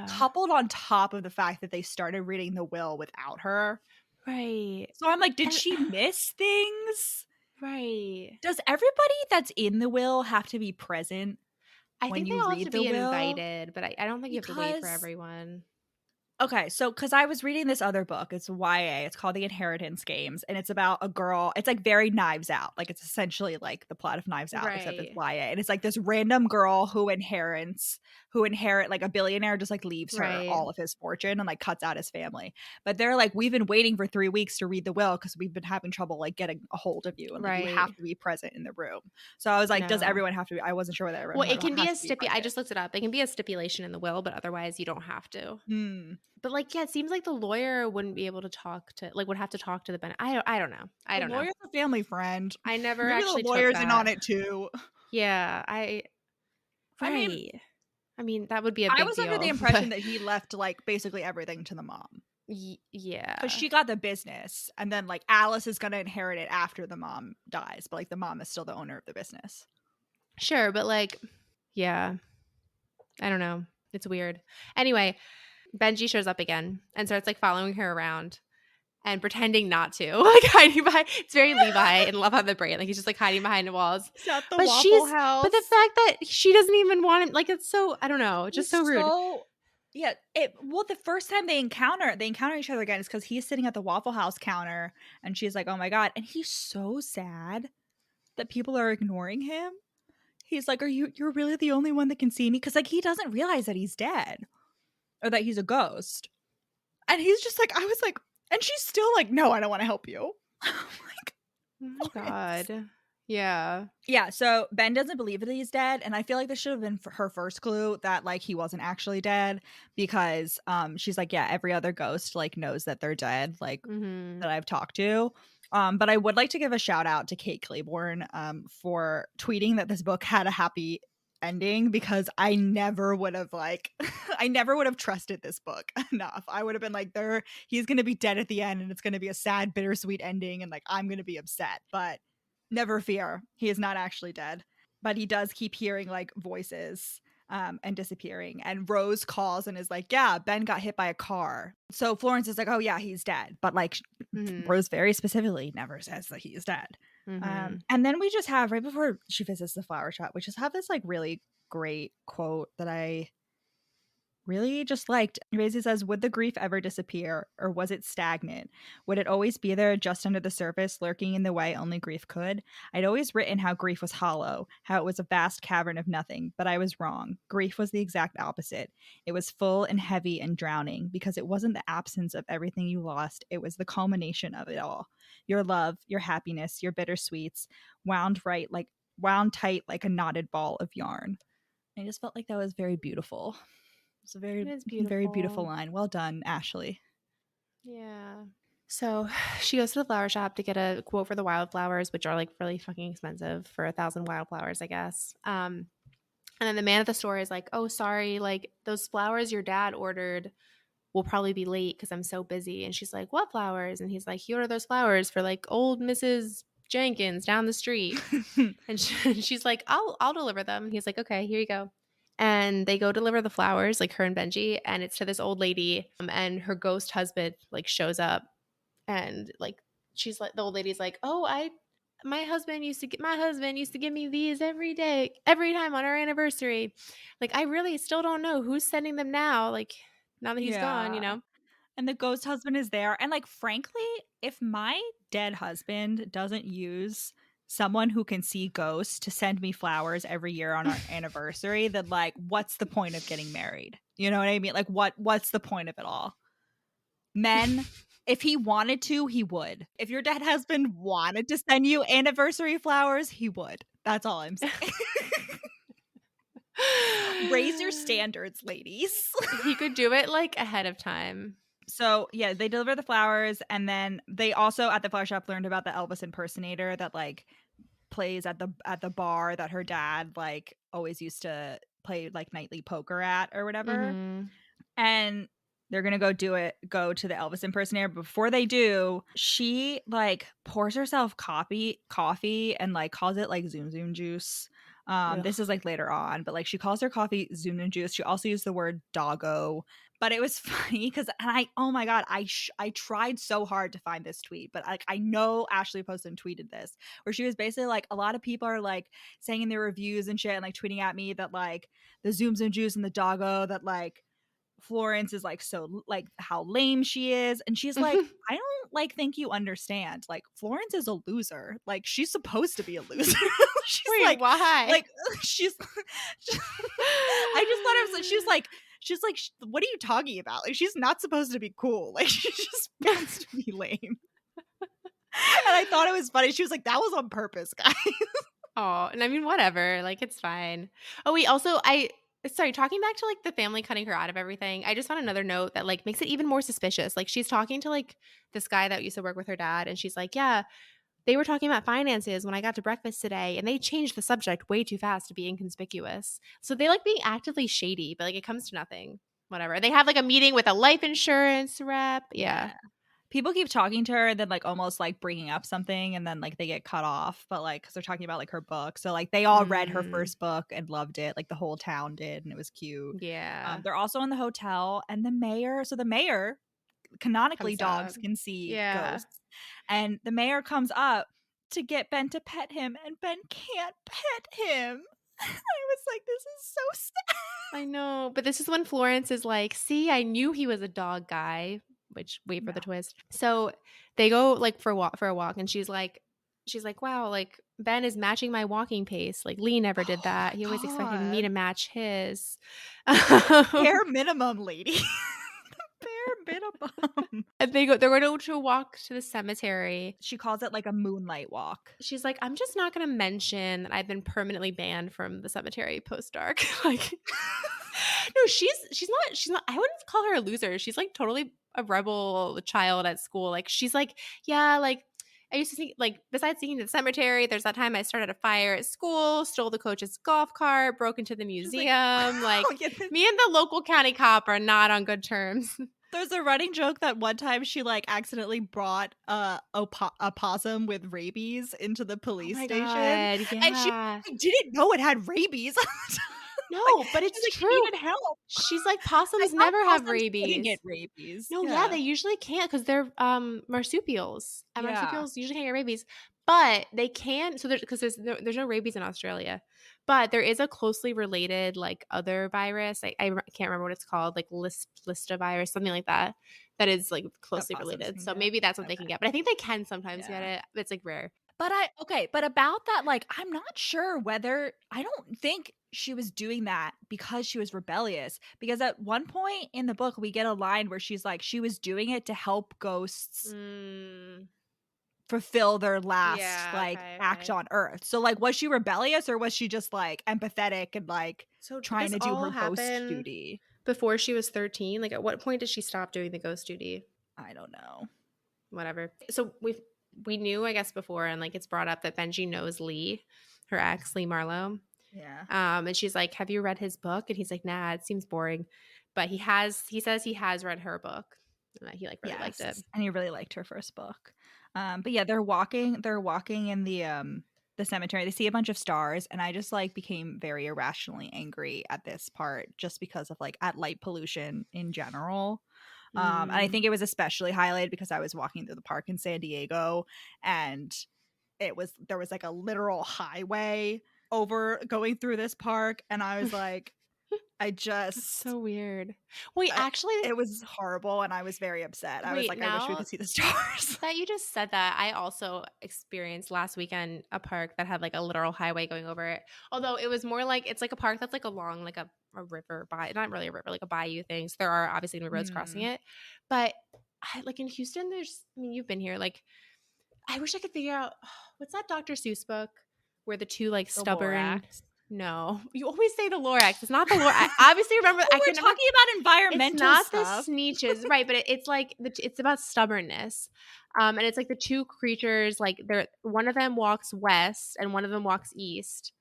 coupled on top of the fact that they started reading the will without her. Right. So I'm like, did she miss things? Right. Does everybody that's in the will have to be present? I think they all have to be invited, but I don't think you have to wait for everyone. Okay, so because I was reading this other book, it's YA, it's called The Inheritance Games, and it's about a girl, it's like very Knives Out, like it's essentially like the plot of Knives Out, except it's YA, and it's like this random girl who inherit like a billionaire just like leaves her all of his fortune and like cuts out his family. But they're like, we've been waiting for 3 weeks to read the will because we've been having trouble like getting a hold of you, and like you have to be present in the room. So I was like, does everyone have to be? I wasn't sure whether everyone. Well, it can be I just looked it up. It can be a stipulation in the will, but otherwise you don't have to. But like, yeah, it seems like the lawyer wouldn't be able to would have to talk to the benefit. I don't know. I don't know. The lawyer's a family friend. I never Maybe actually the lawyer's in on it too. Yeah, I mean, that would be a big deal. I was under the impression that he left like basically everything to the mom. Yeah. Because she got the business, and then like Alice is gonna inherit it after the mom dies, but like the mom is still the owner of the business. Sure, but like, yeah. I don't know. It's weird. Anyway, Benji shows up again and starts like following her around and pretending not to, like hiding behind. It's very Levi in Love on the Brain. Like he's just like hiding behind the walls. It's at the Waffle House. But the fact that she doesn't even want him, like it's so, I don't know, just so rude. Yeah. The first time they encounter each other again is because he's sitting at the Waffle House counter and she's like, oh my God. And he's so sad that people are ignoring him. He's like, you're really the only one that can see me? Because like he doesn't realize that he's dead or that he's a ghost. And he's just like, I was like, and she's still like, no, I don't want to help you. I'm like, oh my God. Yeah. Yeah. So Ben doesn't believe that he's dead. And I feel like this should have been her first clue that like he wasn't actually dead, because she's like, yeah, every other ghost like knows that they're dead, like that I've talked to. But I would like to give a shout out to Kate Claiborne for tweeting that this book had a happy ending, because I never would have trusted this book enough. I would have been like, he's gonna be dead at the end and it's gonna be a sad, bittersweet ending, and like I'm gonna be upset. But never fear, he is not actually dead. But he does keep hearing like voices and disappearing. And Rose calls and is like, yeah, Ben got hit by a car. So Florence is like, oh yeah, he's dead. But like Rose very specifically never says that he is dead. And then we just have, right before she visits the flower shop, we just have this like really great quote that I really just liked. Razy says, would the grief ever disappear, or was it stagnant? Would it always be there just under the surface, lurking in the way only grief could? I'd always written how grief was hollow, how it was a vast cavern of nothing, but I was wrong. Grief was the exact opposite. It was full and heavy and drowning, because it wasn't the absence of everything you lost, it was the culmination of it all. Your love, your happiness, your bittersweets, wound tight like a knotted ball of yarn. I just felt like that was very beautiful. It's a very, very beautiful line. Well done, Ashley. Yeah. So she goes to the flower shop to get a quote for the wildflowers, which are like really fucking expensive for 1,000 wildflowers, I guess. And then the man at the store is like, oh, sorry, like those flowers your dad ordered will probably be late because I'm so busy. And she's like, what flowers? And he's like, he ordered those flowers for like old Mrs. Jenkins down the street. And she's like, I'll deliver them. And he's like, okay, here you go. And they go deliver the flowers, like her and Benji, and it's to this old lady, and her ghost husband like shows up, and like she's like, the old lady's like, oh, my husband used to give me these every time on our anniversary. Like, I really still don't know who's sending them now, like now that he's gone, you know. And the ghost husband is there, and like frankly, if my dead husband doesn't use someone who can see ghosts to send me flowers every year on our anniversary, then like what's the point of getting married? You know what I mean? Like what's the point of it all? Men, if he wanted to, he would. If your dead husband wanted to send you anniversary flowers, he would. That's all I'm saying. Raise your standards, ladies. He could do it like ahead of time. So yeah, they deliver the flowers, and then they also at the flower shop learned about the Elvis impersonator that like plays at the bar that her dad like always used to play like nightly poker at or whatever. Mm-hmm. And they're gonna go to the Elvis impersonator. Before they do, she like pours herself coffee and like calls it like zoom juice. This is like later on, but like she calls her coffee zoom juice. She also used the word doggo. But it was funny because, oh my God, I tried so hard to find this tweet, but like I know Ashley Poston tweeted this, where she was basically like, a lot of people are like saying in their reviews and shit and like tweeting at me that like the zoom juice and the doggo, that like Florence is like so like how lame she is, and she's like, I don't like think you understand. Like Florence is a loser. Like she's supposed to be a loser. She's Wait, like, why? Like she's. I just thought it was. She's like, what are you talking about? Like she's not supposed to be cool. Like she's just supposed to be lame. And I thought it was funny. She was like, that was on purpose, guys. Oh, and I mean, whatever. Like it's fine. Oh wait, also sorry, talking back to like the family cutting her out of everything, I just found another note that like makes it even more suspicious. Like she's talking to like this guy that used to work with her dad, and she's like, yeah, they were talking about finances when I got to breakfast today, and they changed the subject way too fast to be inconspicuous. So they like being actively shady, but like it comes to nothing. Whatever. They have like a meeting with a life insurance rep. Yeah. People keep talking to her and then like almost like bringing up something, and then like they get cut off, but like because they're talking about like her book. So like they all read her first book and loved it, like the whole town did, and it was cute. Yeah. They're also in the hotel, and the mayor canonically dogs can see ghosts, and the mayor comes up to get Ben to pet him, and Ben can't pet him. I was like, this is so sad. I know, but this is when Florence is like, see, I knew he was a dog guy. Which wait for the twist. So they go like for a walk, and she's like, wow, like Ben is matching my walking pace. Like Lee never did that. He always expected me to match his. Bare minimum, lady. Bare minimum. And they're going to walk to the cemetery. She calls it like a moonlight walk. She's like, I'm just not going to mention that I've been permanently banned from the cemetery post dark. Like, no, she's not. I wouldn't call her a loser. She's like totally a rebel child at school. Like she's like, yeah, like I used to think, like, besides sneaking to the cemetery, there's that time I started a fire at school, stole the coach's golf cart, broke into the museum. Like me and the local county cop are not on good terms. There's a running joke that one time she like accidentally brought a possum with rabies into the police station. God, yeah. And she didn't know it had rabies. No, but She's it's like, she true. needed help. She's like, I possums thought never have possums couldn't rabies. get rabies. No, yeah, Yeah. they usually can't because they're marsupials, and Yeah. marsupials usually can't get rabies, but they can. So there's no rabies in Australia, but there is a closely related like other virus. I can't remember what it's called, like Lista virus, something like that. That is like That closely possums related. can So get. maybe that's what they Okay. can get. But I think they can sometimes get Yeah. it. It's like rare. But about that, like, I'm not sure whether I don't think she was doing that because she was rebellious. Because at one point in the book, we get a line where she's like, she was doing it to help ghosts fulfill their last Yeah. like Okay. act on Earth. So like, was she rebellious or was she just like empathetic and like So did trying this to do all her ghost happen duty? before she was 13? Like, at what point did she stop doing the ghost duty? I don't know. Whatever. So we knew, I guess, before, and like it's brought up that Benji knows Lee, her ex, Lee Marlowe. Yeah. And she's like, "Have you read his book?" And he's like, "Nah, it seems boring." But he says he has read her book. And that he like really liked it. And he really liked her first book. But yeah, they're walking in the cemetery. They see a bunch of stars, and I just like became very irrationally angry at this part just because of like at light pollution in general. And I think it was especially highlighted because I was walking through the park in San Diego, and there was like a literal highway over going through this park, and I was like, That's so weird. Wait, actually, it was horrible, and I was very upset. I was like, I wish we now could see the stars. that you just said that, I also experienced last weekend a park that had like a literal highway going over it. Although it was more like it's like a park that's like along like a river, not really a river, like a bayou thing. So there are obviously no roads crossing it. But like in Houston, you've been here. Like, I wish I could figure out what's that Dr. Seuss book where the two like stubborn. Lorax. No, you always say the Lorax. It's not the Lorax. I obviously remember. I can We're talking about environmental It's not stuff. the Sneetches, right? But it's like it's about stubbornness, and it's like the two creatures. Like one of them walks west and one of them walks east,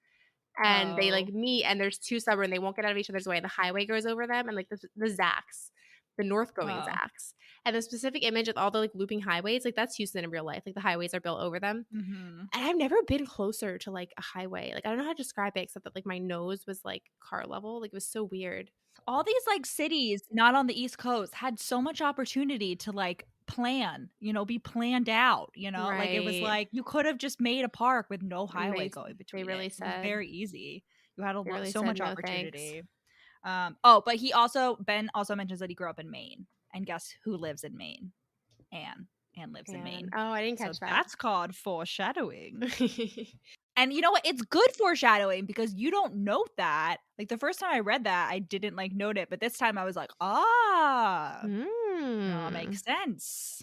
and they like meet. And there's two stubborn. They won't get out of each other's way. The highway goes over them, and like the Zacks, the north going Zacks, and the specific image of all the like looping highways. Like that's Houston in real life. Like the highways are built over them. And I've never been closer to like a highway. Like I don't know how to describe it except that like my nose was like car level. Like it was so weird. All these like cities not on the East Coast had so much opportunity to like plan, be planned out, like it was like you could have just made a park with no highway going between. They really it said was very easy. You had so said much no opportunity. But Ben also mentions that he grew up in Maine, and guess who lives in Maine? Anne lives in Maine. Oh, I didn't catch that. That's called foreshadowing. And you know what? It's good foreshadowing because you don't note that. Like the first time I read that, I didn't like note it, but this time I was like, no, makes sense.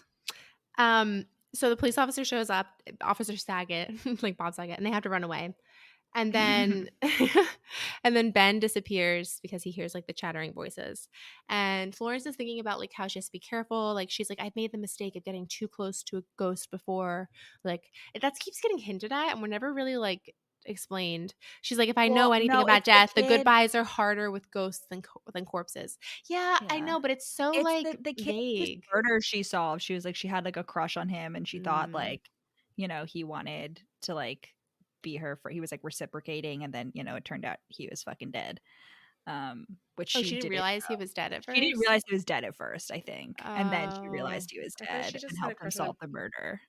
So the police officer shows up, Officer Saget, like Bob Saget, and they have to run away. And then and then Ben disappears because he hears like the chattering voices. And Florence is thinking about like how she has to be careful. Like she's like, I've made the mistake of getting too close to a ghost before. Like that keeps getting hinted at and we're never really like explained. She's like, if I know anything about death, the goodbyes are harder with ghosts than corpses. Yeah, I know, but it's so like the kid vague. Murder she solved. She was like, she had like a crush on him, and she thought like, he wanted to like be her he was like reciprocating, and then it turned out he was fucking dead. Which she didn't realize he was dead at first. She didn't realize he was dead at first, I think, and then she realized he was dead and helped him solve the murder.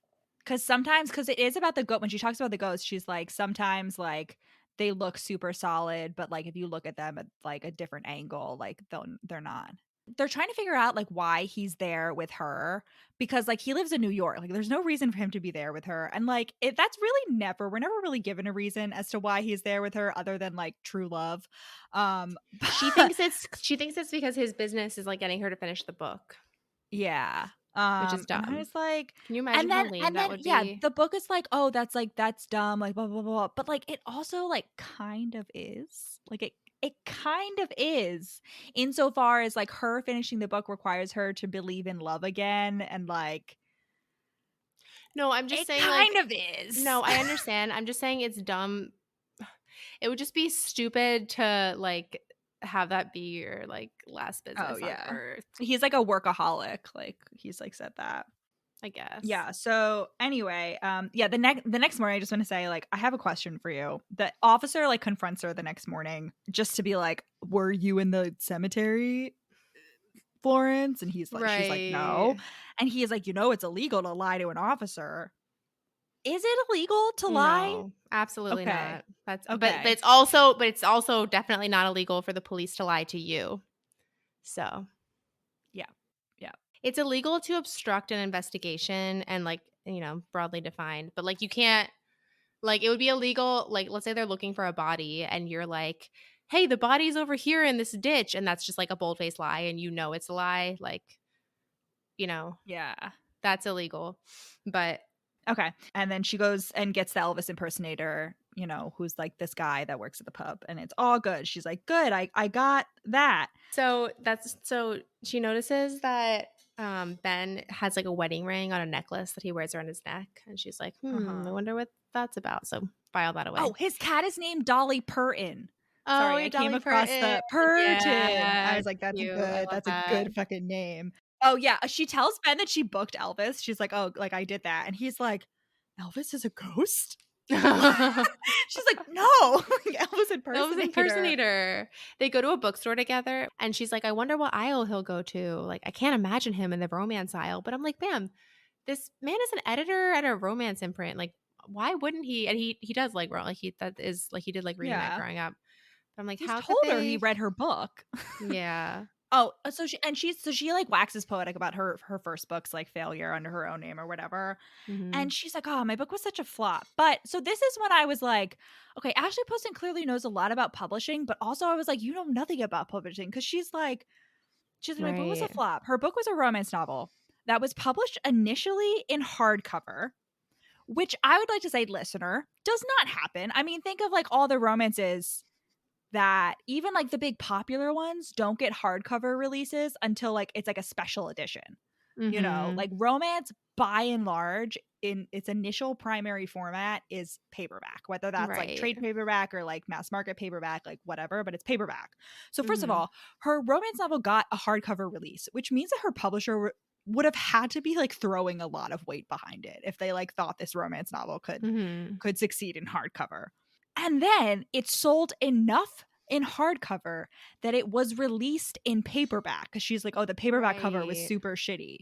Because it is about the ghost. When she talks about the ghost, she's like, sometimes like they look super solid, but like if you look at them at like a different angle, like they're not. They're trying to figure out like why he's there with her, because like he lives in New York. Like there's no reason for him to be there with her, and like that's really we're never really given a reason as to why he's there with her other than like true love. She thinks it's because his business is like getting her to finish the book. Yeah. Which is dumb. And I was like, can you imagine how lame that would be? Yeah, the book is like, oh, that's dumb, like blah blah blah. But like it also like kind of is. Like it kind of is, insofar as like her finishing the book requires her to believe in love again, and like no, I'm just saying kind of is. No, I understand. I'm just saying it's dumb. It would just be stupid to like have that be your like last business on Earth. He's like a workaholic. Like he's like said that. I guess. Yeah. So anyway, the next morning, I just want to say, like, I have a question for you. The officer like confronts her the next morning just to be like, "Were you in the cemetery, Florence?" And she's like, "No," Right. and he is like, it's illegal to lie to an officer. Is it illegal to lie? No, absolutely Okay. not. That's Okay. but it's also definitely not illegal for the police to lie to you. So, Yeah. Yeah. it's illegal to obstruct an investigation and like, broadly defined, but like you can't like it would be illegal like let's say they're looking for a body and you're like, "Hey, the body's over here in this ditch." And that's just like a bold-faced lie and it's a lie, like, you know, Yeah. that's illegal. But Okay. And then she goes and gets the Elvis impersonator, who's like this guy that works at the pub, and it's all good. She's like, "Good, I got that." so she notices that Ben has like a wedding ring on a necklace that he wears around his neck, and she's like, I wonder what that's about. So file that away. Oh, his cat is named Dolly Parton. Oh, Sorry, you're I came Dolly across Parton. the Parton. I Yeah, was like, cute. I love that's a that. good fucking name. Oh yeah, she tells Ben that she booked Elvis. She's like, "Oh, like I did that." And he's like, "Elvis is a ghost?" She's like, "No, Elvis Elvis impersonator." impersonator. They go to a bookstore together, and she's like, I wonder what aisle he'll go to. Like, I can't imagine him in the romance aisle. But I'm like, ma'am, this man is an editor at a romance imprint. Like, why wouldn't he? And he does like he did like reading that Yeah. growing up. But I'm like, He's how could told her he they? read her book. Yeah. Oh, so she like waxes poetic about her first book's like failure under her own name or whatever. Hmm. And she's like, "Oh, my book was such a flop." But so this is when I was like, okay, Ashley Poston clearly knows a lot about publishing, but also I was like, you know nothing about publishing, because she's like, "My book was a Right. flop." Her book was a romance novel that was published initially in hardcover, which I would like to say, listener, does not happen. I mean, think of like all the romances that even like the big popular ones don't get hardcover releases until like it's like a special edition. Hmm. Like romance by and large in its initial primary format is paperback, whether that's like Right. trade paperback or like mass market paperback, like whatever, but it's paperback. So first of Hmm. all, her romance novel got a hardcover release, which means that her publisher would have had to be like throwing a lot of weight behind it if they like thought this romance novel Hmm. could succeed in hardcover. And then it sold enough in hardcover that it was released in paperback, because she's like, "Oh, the paperback cover was Right. super shitty."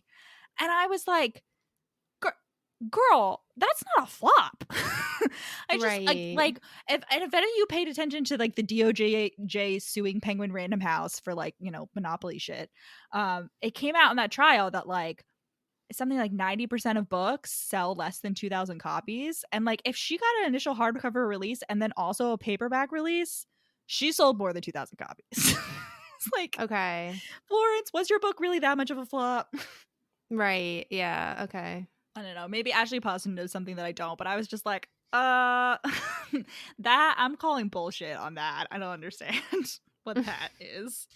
And I was like, girl, that's not a flop. I just Right. like if any of you paid attention to like the DOJ suing Penguin Random House for like, monopoly shit, it came out in that trial that like something like 90% of books sell less than 2,000 copies. And like if she got an initial hardcover release and then also a paperback release, she sold more than 2,000 copies. It's like, Okay. Florence, was your book really that much of a flop? Right. Yeah. Okay. I don't know. Maybe Ashley Poston knows something that I don't, but I was just like, that I'm calling bullshit on that. I don't understand what that is.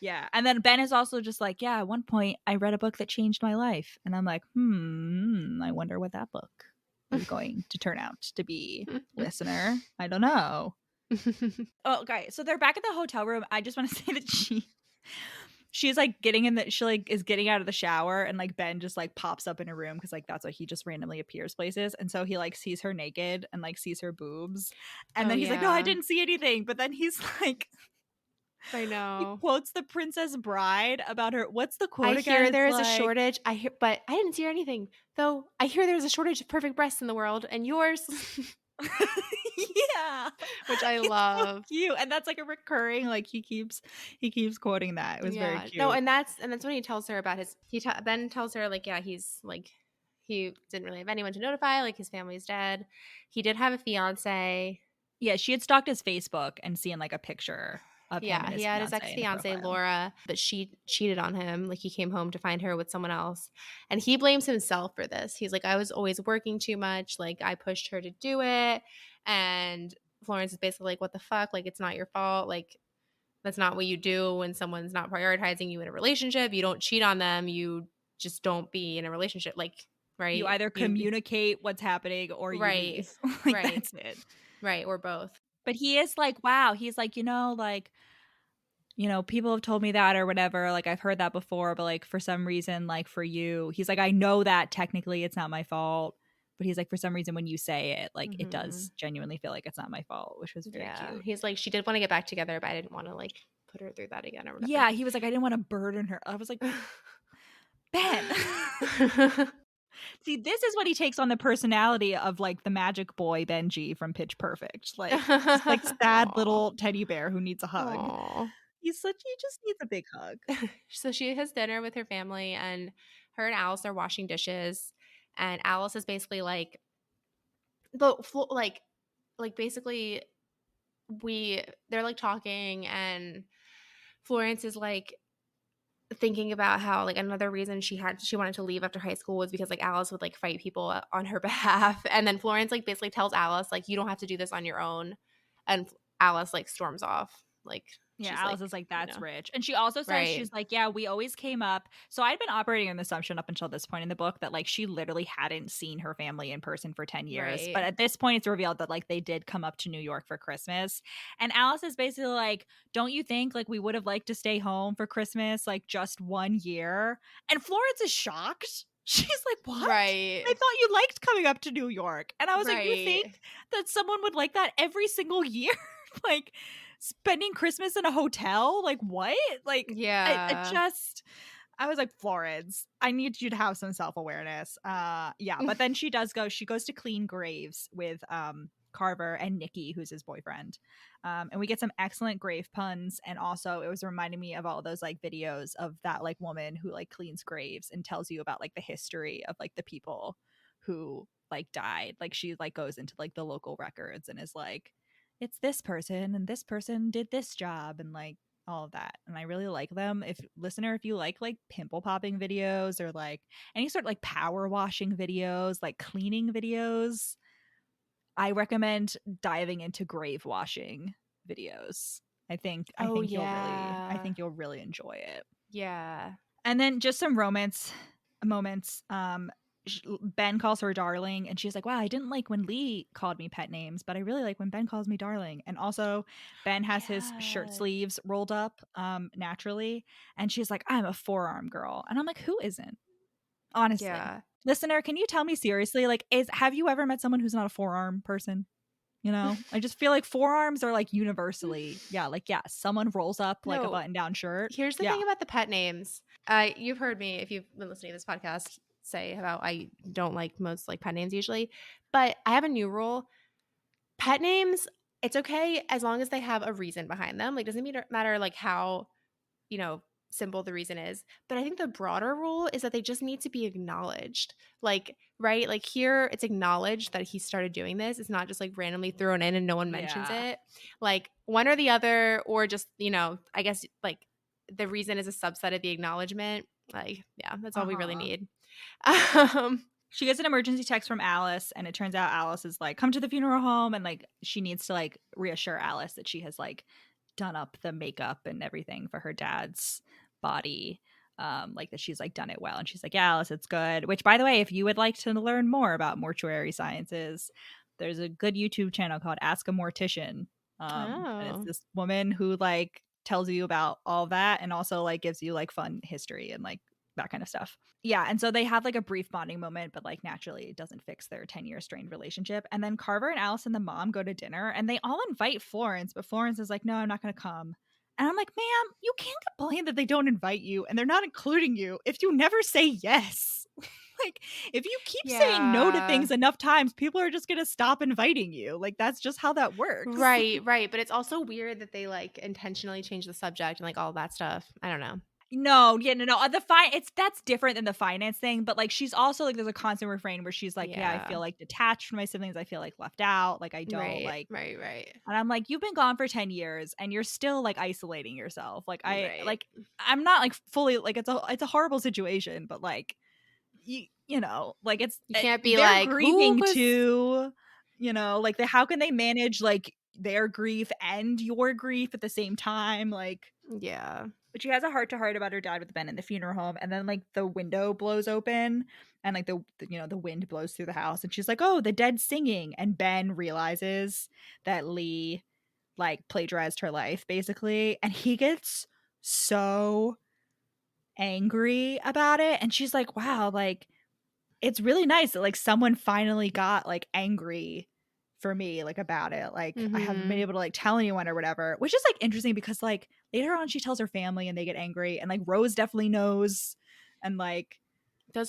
Yeah. And then Ben is also just like, "Yeah, at one point I read a book that changed my life." And I'm like, I wonder what that book is going to turn out to be, listener. I don't know. Oh, okay. So they're back at the hotel room. I just want to say that she's like she like is getting out of the shower, and like Ben just like pops up in her room, because like that's what he just randomly appears places. And so he like sees her naked and like sees her boobs. And Oh then he's like, "No, I yeah. didn't see anything." But then he's like, I he know. quotes The Princess Bride about her. What's the I quote again? hear It's there is a like, shortage. But I didn't hear anything. Though I hear there's a shortage of perfect breasts in the world, and yours, yeah, which I it's so love. cute. And that's like a recurring, like he keeps quoting that. It was very Yeah. No, cute. and that's when he tells her about Ben tells her like, yeah, he's like he didn't really have anyone to notify, like his family's dead. He did have a fiance. Yeah, she had stalked his Facebook and seen like a picture of him Yeah, and he his had his fiance in the ex-fiance profile. Laura, but she cheated on him. Like he came home to find her with someone else. And he blames himself for this. He's like, I was always working too much. Like I pushed her to do it. And Florence is basically like, what the fuck? Like it's not your fault. Like that's not what you do when someone's not prioritizing you in a relationship. You don't cheat on them. You just don't be in a relationship. Like, You right? either You communicate what's happening or you right. leave. Like Right. that's it. Right. Or both. But he is like, wow, he's like, like you know, people have told me that or whatever. Like, I've heard that before, but like, for some reason, like, for you, he's like, I know that technically it's not my fault. But he's like, for some reason, when you say it, like, it Mm-hmm. does genuinely feel like it's not my fault, which was very Yeah. cute. He's like, she did want to get back together, but I didn't want to like put her through that again or whatever. Yeah, he was like, I didn't want to burden her. I was like, Ben. See, this is what he takes on the personality of like the magic boy Benji from Pitch Perfect. Like, just like sad Aw. little teddy bear who needs a hug. Aw. He just needs a big hug. So she has dinner with her family, and her and Alice are washing dishes. And Alice is basically like, like basically they're like talking, and Florence is like thinking about how like another reason she wanted to leave after high school was because like Alice would like fight people on her behalf, and then Florence like basically tells Alice like, you don't have to do this on your own, and Alice like storms off, like Yeah, she's like, Alice is like, you that's know, rich. And she also says, right, she's like, yeah, we always came up. So I'd been operating on the assumption up until this point in the book that like she literally hadn't seen her family in person for 10 years. right, But at this point, it's revealed that like they did come up to New York for Christmas. And Alice is basically like, don't you think like we would have liked to stay home for Christmas like just 1 year? And Florence is shocked. She's like, what? right, I thought you liked coming up to New York. And I was like, you right, think that someone would like that every single year? Like, spending Christmas in a hotel? Like, what? Like, I yeah. just, I was like, Florence, I need you to have some self-awareness. Yeah, but then she goes to clean graves with Carver and Nikki, who's his boyfriend. And we get some excellent grave puns. And also it was reminding me of all those like videos of that like woman who like cleans graves and tells you about like the history of like the people who like died. Like she like goes into like the local records and is like, it's this person and this person did this job and like all of that. And I really like them. If listener, if you like pimple popping videos or like any sort of like power washing videos, like cleaning videos, I recommend diving into grave washing videos. I Oh think I yeah, think you'll really enjoy it. yeah, And then just some romance moments. Ben calls her darling, and she's like, "Wow, I didn't like when Lee called me pet names, but I really like when Ben calls me darling." And also, Ben has his shirt yeah, sleeves rolled up, naturally, and she's like, "I'm a forearm girl," and I'm like, "Who isn't?" Honestly, yeah. listener, can you tell me seriously? Like, have you ever met someone who's not a forearm person? You know, I just feel like forearms are like universally, yeah, like yeah, someone rolls up like a No, button down shirt, here's the yeah, thing about the pet names. You've heard me, if you've been listening to this podcast, say about I don't like most like pet names usually, but I have a new rule. Pet names, it's okay as long as they have a reason behind them. Like, doesn't matter like how, you know, simple the reason is. But I think the broader rule is that they just need to be acknowledged. Like, right? Like here it's acknowledged that he started doing this. It's not just like randomly thrown in and no one mentions yeah. it. Like one or the other, or just, I guess like the reason is a subset of the acknowledgement. Like, yeah, that's all we really Uh-huh. need. She gets an emergency text from Alice, and it turns out Alice is like, come to the funeral home, and like she needs to like reassure Alice that she has like done up the makeup and everything for her dad's body. Like that she's like done it well. And she's like, yeah, Alice, it's good. Which, by the way, if you would like to learn more about mortuary sciences, there's a good YouTube channel called Ask a Mortician. And it's Oh. this woman who like tells you about all that and also like gives you like fun history and like that kind of stuff. Yeah, and so they have like a brief bonding moment, but like naturally it doesn't fix their 10-year strained relationship. And then Carver and Alison, the mom, go to dinner and they all invite Florence, but Florence is like, no, I'm not going to come. And I'm like, ma'am, you can't complain that they don't invite you and they're not including you if you never say yes. Like, if you keep saying no to Yeah. things enough times, people are just going to stop inviting you. Like, that's just how that works. Right, right. But it's also weird that they like intentionally change the subject and like all that stuff. I don't know. No, yeah, no, no. It's that's different than the finance thing, but like she's also like there's a constant refrain where she's like, yeah, I Yeah. feel like detached from my siblings. I feel like left out. Like I don't Right, like, right, right. and I'm like, you've been gone for 10 years and you're still like isolating yourself. Right. I'm not like fully like it's a horrible situation, but like you know, like You can't be they're like, who grieving was too, you know, like how can they manage like their grief and your grief at the same time? Like Yeah. but she has a heart to heart about her dad with Ben in the funeral home, and then like the window blows open, and like the wind blows through the house, and she's like, "Oh, the dead singing." And Ben realizes that Lee like plagiarized her life basically, and he gets so angry about it, and she's like, wow, like it's really nice that like someone finally got like angry for me like about it, like I haven't been able to like tell anyone or whatever, which is like interesting because like later on she tells her family and they get angry, and like Rose definitely knows, and like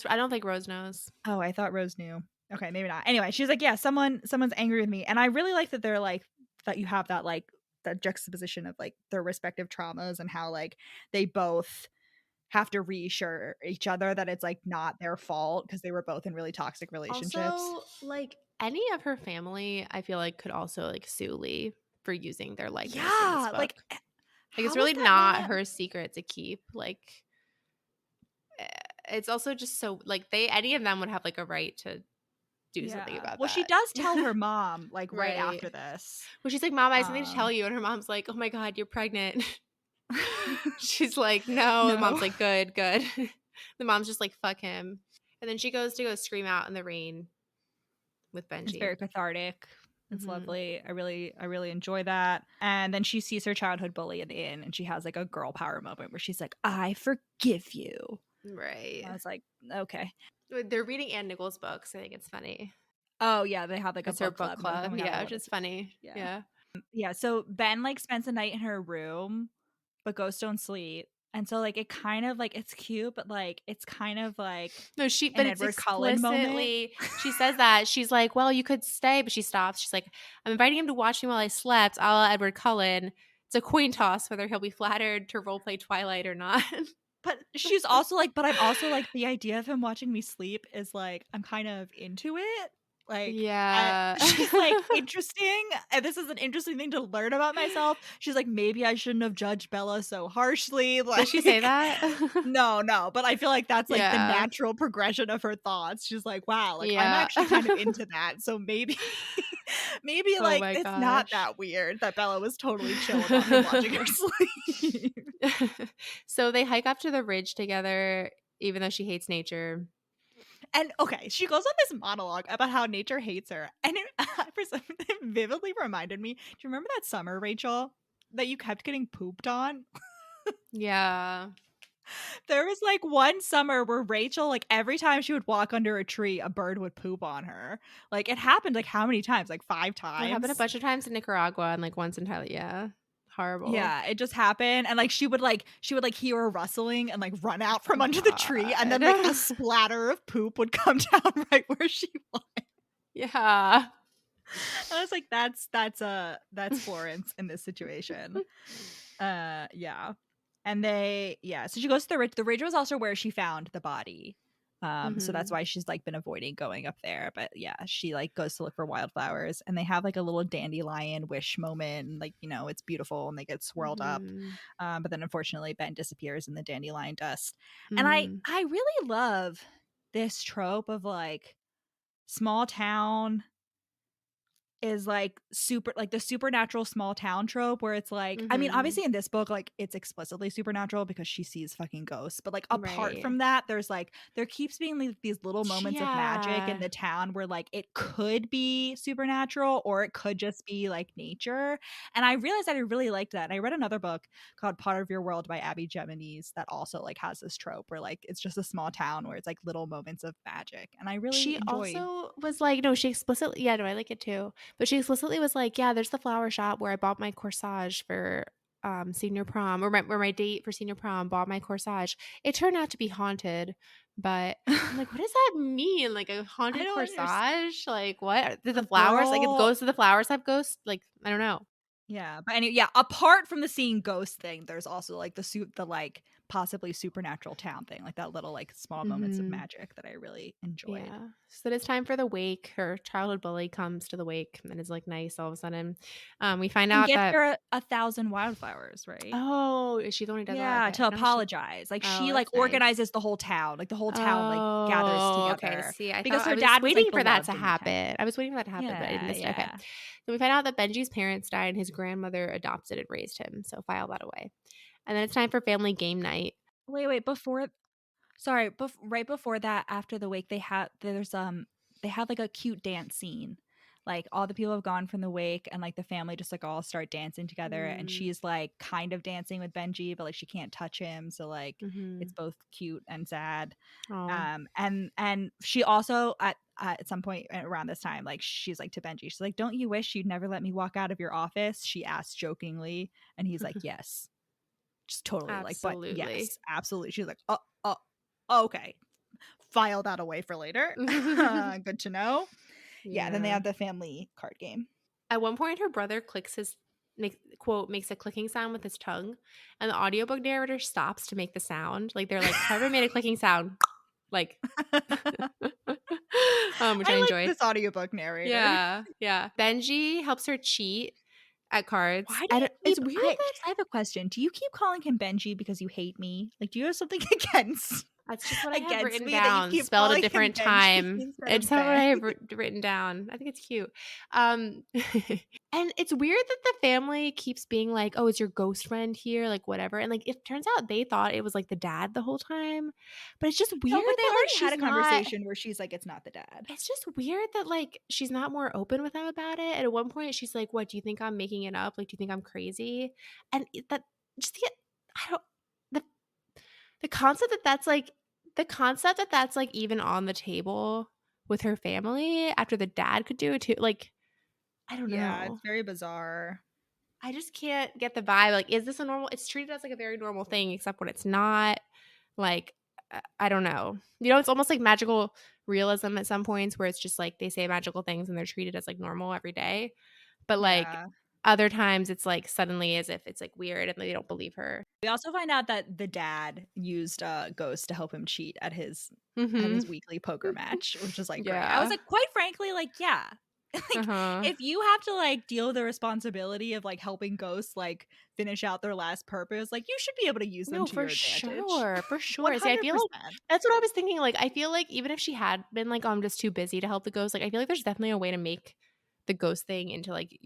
I don't think Rose knows. oh, I thought Rose knew. Okay, maybe not. Anyway, she's like, yeah, someone's angry with me, and I really like that they're like that you have that like that juxtaposition of like their respective traumas and how like they both have to reassure each other that it's like not their fault because they were both in really toxic relationships. Also, like any of her family, I feel like could also like sue Lee for using their likeness in this book. Like it's really not her secret to keep. Like it's also just so like any of them would have like a right to do something about that. Well, she does tell her mom like right after this. Well, she's like, Mom, I have something to tell you, and her mom's like, oh my God, you're pregnant. She's like, no. The mom's like, good. The mom's just like, fuck him. And then she goes to go scream out in the rain with Benji. It's very cathartic. It's lovely. I really enjoy that. And then she sees her childhood bully in the inn, and she has like a girl power moment where she's like, I forgive you. Right. I was like, okay. They're reading Anne Nichols' books. I think it's funny. Oh yeah, they have like a book club. Yeah, which is funny. Yeah. So Ben like spends the night in her room, but ghosts don't sleep. And so like it kind of like it's cute, but like it's kind of like no, but it's Edward Cullen moment. She says that she's like, well, you could stay, but she stops. She's like, I'm inviting him to watch me while I slept, a la Edward Cullen. It's a coin toss whether he'll be flattered to roleplay Twilight or not. But she's also like, but I'm also like the idea of him watching me sleep is like I'm kind of into it. Like, yeah, she's like interesting, and this is an interesting thing to learn about myself. She's like, maybe I shouldn't have judged Bella so harshly. Like, did she say that? No, but I feel like that's like the natural progression of her thoughts. She's like, wow, like I'm actually kind of into that, so maybe like it's not that weird that Bella was totally chill about him watching her sleep. So they hike up to the ridge together, even though she hates nature. And okay, she goes on this monologue about how nature hates her, and it vividly reminded me. Do you remember that summer, Rachel, that you kept getting pooped on? Yeah. There was like one summer where Rachel, like every time she would walk under a tree, a bird would poop on her. Like it happened like how many times? Like 5 times. It happened a bunch of times in Nicaragua and like once in Thailand. Yeah. Horrible. Yeah, it just happened, and like she would hear a rustling and like run out from under the tree, and then like a splatter of poop would come down right where she was. Yeah. I was like, that's Florence in this situation. Yeah. And so she goes to the ridge. The ridge was also where she found the body. So that's why she's like been avoiding going up there. But yeah, she like goes to look for wildflowers, and they have like a little dandelion wish moment, and like, you know, it's beautiful, and they get swirled up. But then unfortunately Ben disappears in the dandelion dust. And I really love this trope of like small town is like super like the supernatural small town trope where it's like I mean obviously in this book like it's explicitly supernatural because she sees fucking ghosts, but like apart from that there keeps being like these little moments of magic in the town where like it could be supernatural or it could just be like nature. And I realized that I really liked that, and I read another book called Part of Your World by Abby Gemini's that also like has this trope where like it's just a small town where it's like little moments of magic, and I really enjoyed. Also was like, no, she explicitly I like it too. But she explicitly was like, yeah, there's the flower shop where I bought my corsage for senior prom, or my date for senior prom bought my corsage. It turned out to be haunted, but I'm like, what does that mean? Like a haunted corsage? Like what? Did the flowers, like if ghosts of the flowers have ghosts? Like, I don't know. Yeah, but anyway, yeah, apart from the seeing ghost thing, there's also like the like possibly supernatural town thing, like that little like small moments of magic that I really enjoyed. Yeah. So then it's time for the wake. Her childhood bully comes to the wake and is like nice all of a sudden. We find out that there are 1,000 wildflowers, right? Oh, she's only does that. To apologize. She like organizes the whole town. Like the whole town like gathers together. Okay. See, because her dad was waiting like, for that to happen. I was waiting for that to happen, but I missed it. Okay. So we find out that Benji's parents died and his grandmother adopted and raised him. So file that away. And then it's time for family game night. Wait, right before that, after the wake, they have like a cute dance scene like all the people have gone from the wake and like the family just like all start dancing together and she's like kind of dancing with Benji but like she can't touch him, so like it's both cute and sad. And she also at some point around this time, like she's like to Benji, she's like, don't you wish you'd never let me walk out of your office, she asked jokingly, and he's like, yes, just totally Absolutely. like, but yes, absolutely. She's like, oh okay, file that away for later. Good to know. Yeah, then they have the family card game. At one point her brother makes a clicking sound with his tongue, and the audiobook narrator stops to make the sound. Like they're like, Carver made a clicking sound. Like which I enjoyed. This audiobook narrator. Yeah. Benji helps her cheat at cards. Why do it's weird that I have a question. Do you keep calling him Benji because you hate me? Like, do you have something against? That's just what I have written me down, spelled a different time. It's not what I have written down. I think it's cute. And it's weird that the family keeps being like, oh, is your ghost friend here? Like, whatever. And like, it turns out they thought it was like the dad the whole time. But it's just weird. No, but they that, already like, had a conversation where she's like, it's not the dad. It's just weird that like she's not more open with him about it. And at one point she's like, what, do you think I'm making it up? Like, do you think I'm crazy? And that just the concept that that's like even on the table with her family after the dad could do it too. Like, I don't know. Yeah, it's very bizarre. I just can't get the vibe. Like, is this a normal? It's treated as like a very normal thing, except when it's not. Like, I don't know. You know, it's almost like magical realism at some points where it's just like they say magical things and they're treated as like normal every day. But like other times it's like suddenly as if it's like weird and they don't believe her. We also find out that the dad used Ghost to help him cheat at his weekly poker match, which is like great. I was like, quite frankly, like, yeah. Like, if you have to like deal with the responsibility of like helping Ghosts like finish out their last purpose, like you should be able to use them to your advantage. For sure. See, I feel like that's what I was thinking. Like, I feel like even if she had been like, oh, I'm just too busy to help the ghost, like I feel like there's definitely a way to make the ghost thing into like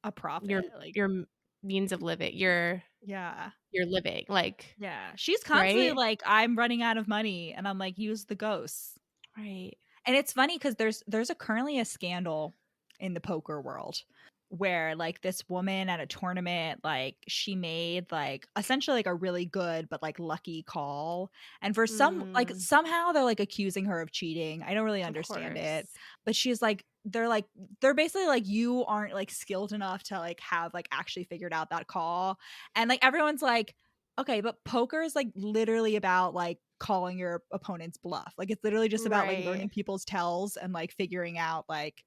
a profit, your means of living, your living. Like, she's constantly like, I'm running out of money, and I'm like, use the ghosts, right? And it's funny because there's currently a scandal in the poker world where like this woman at a tournament, like she made like essentially like a really good but like lucky call, and for some like somehow they're like accusing her of cheating. I don't really understand it, but she's like, they're basically like, you aren't like skilled enough to like have like actually figured out that call, and like everyone's like, okay, but poker is like literally about like calling your opponent's bluff. Like it's literally just about like learning people's tells and like figuring out like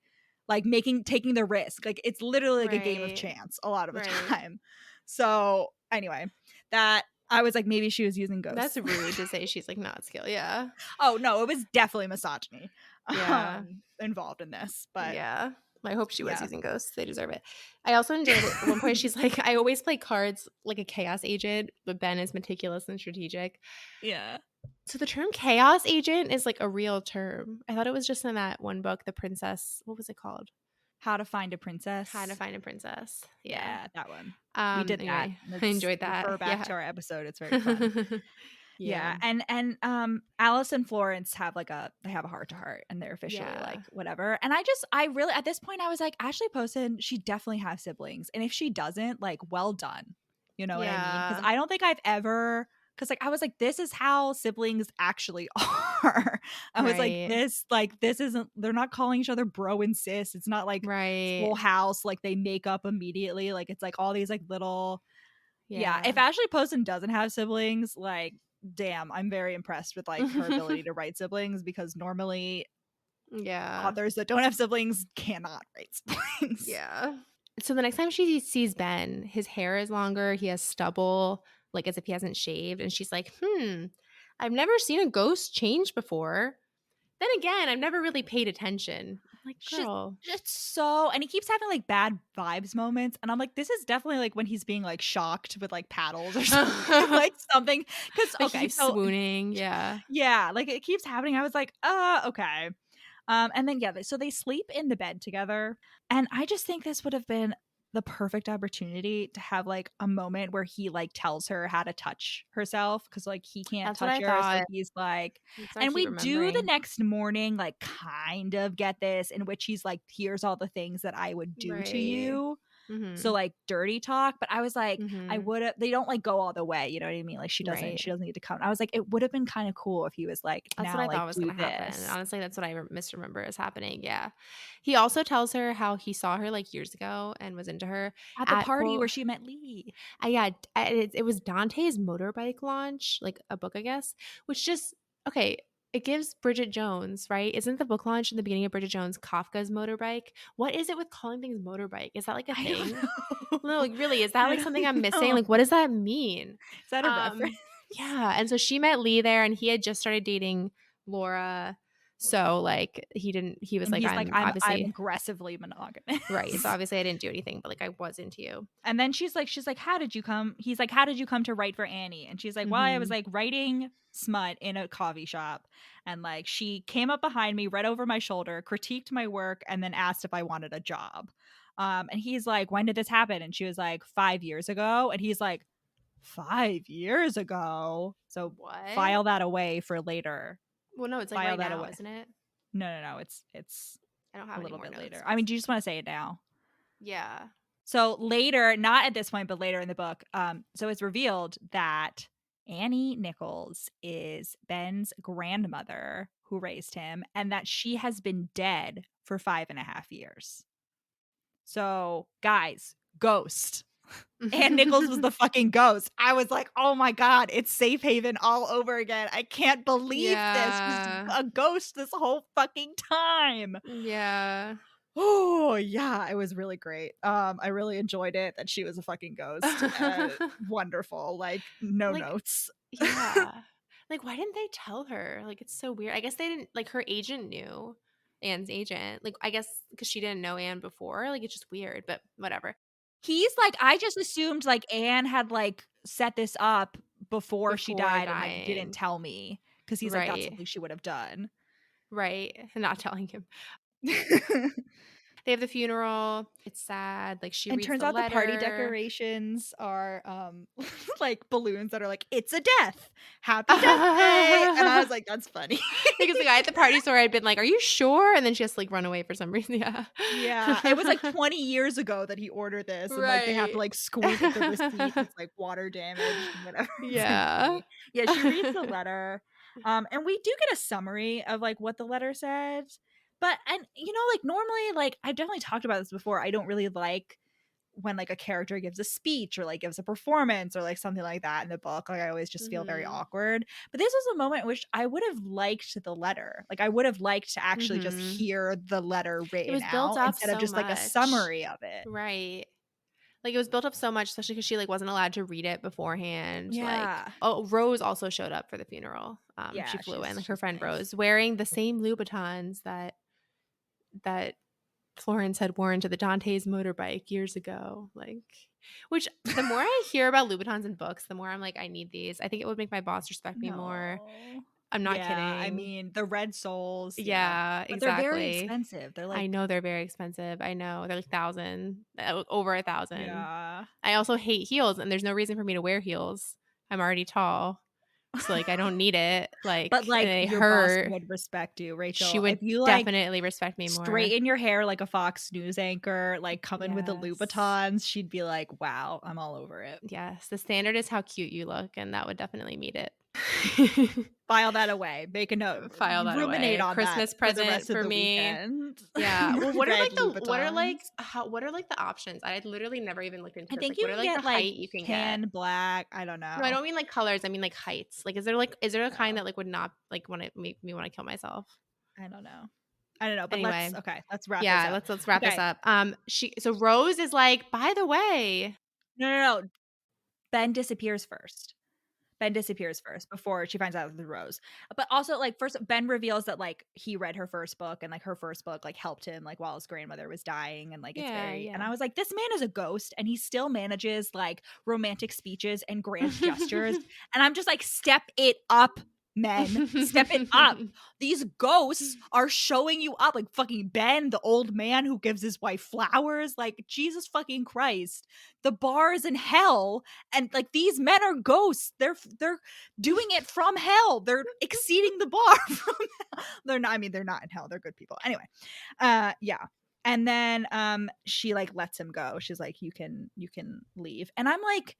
taking the risk. Like it's literally like a game of chance a lot of the time. So anyway, that I was like, maybe she was using ghosts. That's rude to say she's like not skilled. Yeah. Oh no, it was definitely misogyny involved in this. But yeah, I hope she was using ghosts. They deserve it. I also enjoyed it. At one point she's like, I always play cards like a chaos agent, but Ben is meticulous and strategic. Yeah. So the term chaos agent is like a real term. I thought it was just in that one book, The Princess. What was it called? How to Find a Princess. How to Find a Princess. Yeah, that one. We did that. I enjoyed that. Refer back to our episode. It's very fun. Yeah. And Alice and Florence have like they have a heart-to-heart, and they're officially like whatever. And I really at this point I was like, Ashley Poston, she definitely has siblings, and if she doesn't, like, well done. You know what I mean? Because I don't think I've ever. Because like I was like, this is how siblings actually are. I was like, this isn't. They're not calling each other bro and sis. It's not like Full House. Like they make up immediately. Like it's like all these like little. Yeah. If Ashley Poston doesn't have siblings, like, damn, I'm very impressed with like her ability to write siblings, because normally, authors that don't have siblings cannot write siblings. Yeah. So the next time she sees Ben, his hair is longer. He has stubble, like as if he hasn't shaved. And she's like, I've never seen a ghost change before. Then again, I've never really paid attention. I'm like, girl. Just so, and he keeps having like bad vibes moments. And I'm like, this is definitely like when he's being like shocked with like paddles or something. Like something. Because, okay, so swooning. Yeah. Yeah. Like it keeps happening. I was like, okay. And then, so they sleep in the bed together. And I just think this would have been the perfect opportunity to have like a moment where he like tells her how to touch herself because like he can't That's what touch I her. So thought. he's like, That's what I and keep we do the remembering. next morning like kind of get this in which he's like, here's all the things that I would do to Right. you. So Mm-hmm. like dirty talk, but I was like, I Mm-hmm. would have, they don't like go all the way, you know what I mean? Like she Right. doesn't need to come. I was like, it would have been kind of cool if he was like, That's what now I like thought was do gonna happen. this. Honestly, that's what I misremember is happening. Yeah. He also tells her how he saw her like years ago and was into her At the at party quote. where she met Lee. Yeah, it was Dante's motorbike launch, like a book, I guess, which just okay. It gives Bridget Jones, right? Isn't the book launch in the beginning of Bridget Jones Kafka's motorbike? What is it with calling things motorbike? Is that like a I don't thing? know. No, like really, is that I like don't something I'm even missing? know. Like, what does that mean? Is that a reference? Yeah. And so she met Lee there, and he had just started dating Laura. So like he was And like, he's like, I'm I'm obviously aggressively monogamous. right. So obviously I didn't do anything, but like I was into you. And then she's like, how did you come? He's like, how did you come to write for Annie? And she's like, well, I was Mm-hmm. like writing smut in a coffee shop. And like she came up behind me, read over my shoulder, critiqued my work, and then asked if I wanted a job. And he's like, when did this happen? And she was like, 5 years ago. And he's like, 5 years ago. So What? file that away for later. Well, no, it's like File right that now, away. isn't it? No. It's I don't a have any little more bit notes. later. I mean, do you just want to say it now? Yeah. So later, not at this point, but later in the book, so it's revealed that Annie Nichols is Ben's grandmother who raised him, and that she has been dead for 5.5 years. So, guys, ghost. Ann Nichols was the fucking ghost. I was like, oh my God, it's Safe Haven all over again. I can't believe this. She's Yeah. a ghost this whole fucking time. Yeah. Oh yeah, it was really great. I really enjoyed it that she was a fucking ghost. Wonderful. Like no Like, notes. yeah. Like, why didn't they tell her? Like, it's so weird. I guess they didn't, like, her agent knew, Anne's agent. Like, I guess because she didn't know Anne before. Like, it's just weird, but whatever. He's like, I just assumed like Anne had like set this up before she Before died and like didn't dying. tell me because he's like, that's Right. something she would have done. Right. Not telling him. They have the funeral. It's sad. Like, she And reads turns the out the party letter. decorations are like balloons that are like, it's a death. Happy death day. And I was like, that's funny. Because the guy at the party store had been like, "Are you sure?" And then she has to like run away for some reason. Yeah. Yeah. It was like 20 years ago that he ordered this. And like they have to Right. like squeak at the receipt. It's like water damage, whatever. It's very Yeah. funny. Yeah, she reads the letter. And we do get a summary of like what the letter said. But and you know, like normally, like I've definitely talked about this before. I don't really like when like a character gives a speech or like gives a performance or like something like that in the book. Like I always just feel very Mhm. awkward. But this was a moment in which I would have liked the letter. Like I would have liked to actually just Mhm. hear the letter It written was built out up instead of so just like a much. summary of it. Right. Like, it was built up so much, especially because she like wasn't allowed to read it beforehand. Like, Yeah. oh, Rose also showed up for the funeral. She Yeah, flew in, like her she's friend nice. Rose, wearing the same Louboutins that Florence had worn to the Dante's motorbike years ago. Like, which the more I hear about Louboutins in books, the more I'm like, I need these. I think it would make my boss respect me more. No. I'm not Yeah, I kidding. mean the red soles, yeah. Yeah, But they're very exactly. expensive. They're I like, know they're very expensive. I know they're like 1,000, over 1,000. yeah. I also hate heels, and there's no reason for me to wear heels. I'm already tall, so like I don't need it. But Like, and like they your boss hurt. would respect you, She Rachel. would If you like definitely respect me more. straighten your hair like a Fox News anchor, like come in with the Yes. Louboutins, she'd be like, wow, I'm all over it. Yes, the standard is how cute you look, and that would definitely meet it. File that away. Make a note. File that Ruminate away. on that Christmas for the present rest of for the me. weekend. Yeah. Well, what are Red like Louboutins. what are like the options? I literally never even looked into I this. think Like, you what are can like the get like height you can get? tan black. I don't No, I know. don't mean like colors. I mean like heights. Like, is there a kind Oh, that like would not like want to make me want to kill myself? I don't know. I don't know. But Anyway, let's wrap this yeah, up. let's wrap this Okay. up. So Rose is like, by the way, No. Ben disappears first. Ben disappears first before she finds out the Rose. But also, like, first Ben reveals that like he read her first book and like her first book like helped him like while his grandmother was dying and like it's yeah, very and yeah. I was like, this man is a ghost and he still manages like romantic speeches and grand gestures. And I'm just like, step it up, men. Step it up. These ghosts are showing you up. Like fucking Ben, the old man who gives his wife flowers. Like, Jesus fucking Christ. The bar is in hell, and like these men are ghosts. They're doing it from hell. They're exceeding the bar from hell. They're not, I mean, they're not in hell. They're good people. Anyway. Yeah. And then she like lets him go. She's like, you can leave. And I'm like,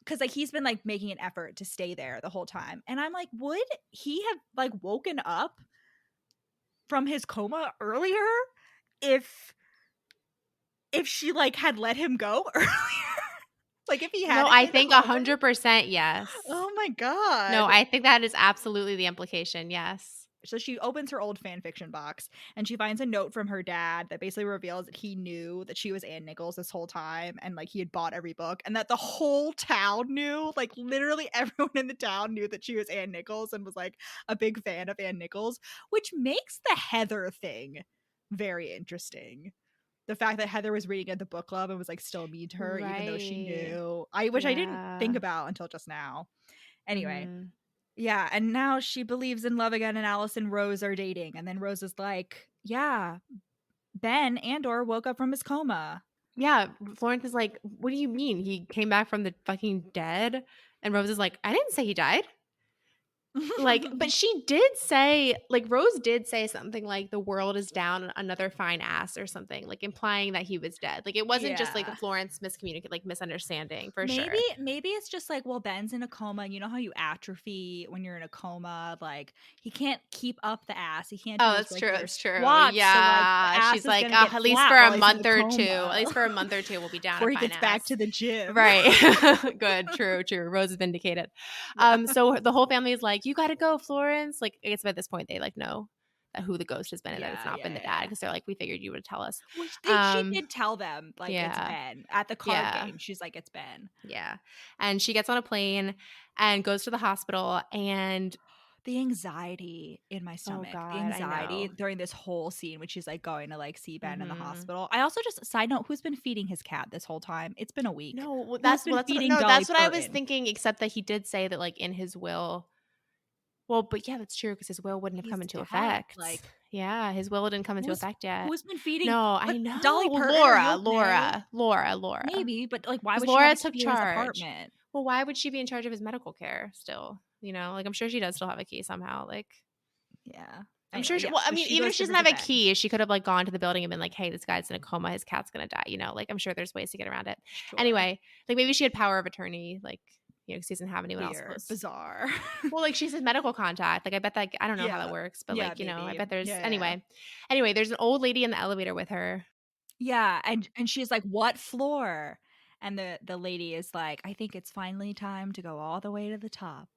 because like he's been like making an effort to stay there the whole time, and I'm like, would he have like woken up from his coma earlier if she like had let him go earlier? Like if he had. No, I think 100% yes. Oh my God. No, I think that is absolutely the implication. Yes. So she opens her old fan fiction box and she finds a note from her dad that basically reveals that he knew that she was Ann Nichols this whole time, and like he had bought every book, and that the whole town knew, like literally everyone in the town knew that she was Ann Nichols and was like a big fan of Ann Nichols, which makes the Heather thing very interesting. The fact that Heather was reading at the book club and was like still mean to her, even though she knew. I didn't think about until just now. Anyway. Yeah, and now she believes in love again, and Alice and Rose are dating. And then Rose is like, yeah, Ben Andor woke up from his coma. Yeah, Florence is like, what do you mean? He came back from the fucking dead? And Rose is like, I didn't say he died. Like, but she did say, like, Rose did say something like the world is down another fine ass or something, like implying that he was dead. Like, it wasn't just like Florence misunderstanding for sure. Maybe it's just like, well, Ben's in a coma. You know how you atrophy when you're in a coma? Like, he can't keep up the ass. He can't. That's true. That's true. Squats, yeah. So, like, she's like, at least for a month or two. At least for a month or two, we'll be down. Before he gets back to the gym. Right. Good. True. Rose is vindicated. So the whole family is like, you got to go, Florence. Like, I guess by this point they like know who the ghost has been and that it's not been the dad, because they're like, we figured you would tell us. Which she did tell them, like, it's Ben. At the card game, she's like, it's Ben. Yeah. And she gets on a plane and goes to the hospital, and the anxiety in my stomach. God, the anxiety during this whole scene when she's like going to like see Ben in the hospital. I also just, side note, who's been feeding his cat this whole time? It's been a week. No, that's what I was thinking, except that he did say that like in his will. Well, but yeah, that's true, because his will wouldn't have come into effect. Like, yeah, his will didn't come into effect yet. Who's been feeding? No, I know. Dolly Laura. Maybe, but like, why would Laura she took charge? His apartment? Well, why would she be in charge of his medical care still? You know, like I'm sure she does still have a key somehow. Like, yeah. I'm sure. Well, I mean, even if she doesn't have a key, she could have like gone to the building and been like, "Hey, this guy's in a coma. His cat's gonna die." You know, like I'm sure there's ways to get around it. Sure. Anyway, like maybe she had power of attorney, like. You know, because he doesn't have anyone else. Bizarre. Well, like she's his medical contact. Like I bet that, I don't know how that works, but like, you know, I bet there's anyway, there's an old lady in the elevator with her. Yeah, and she's like, "What floor?" And the lady is like, "I think it's finally time to go all the way to the top."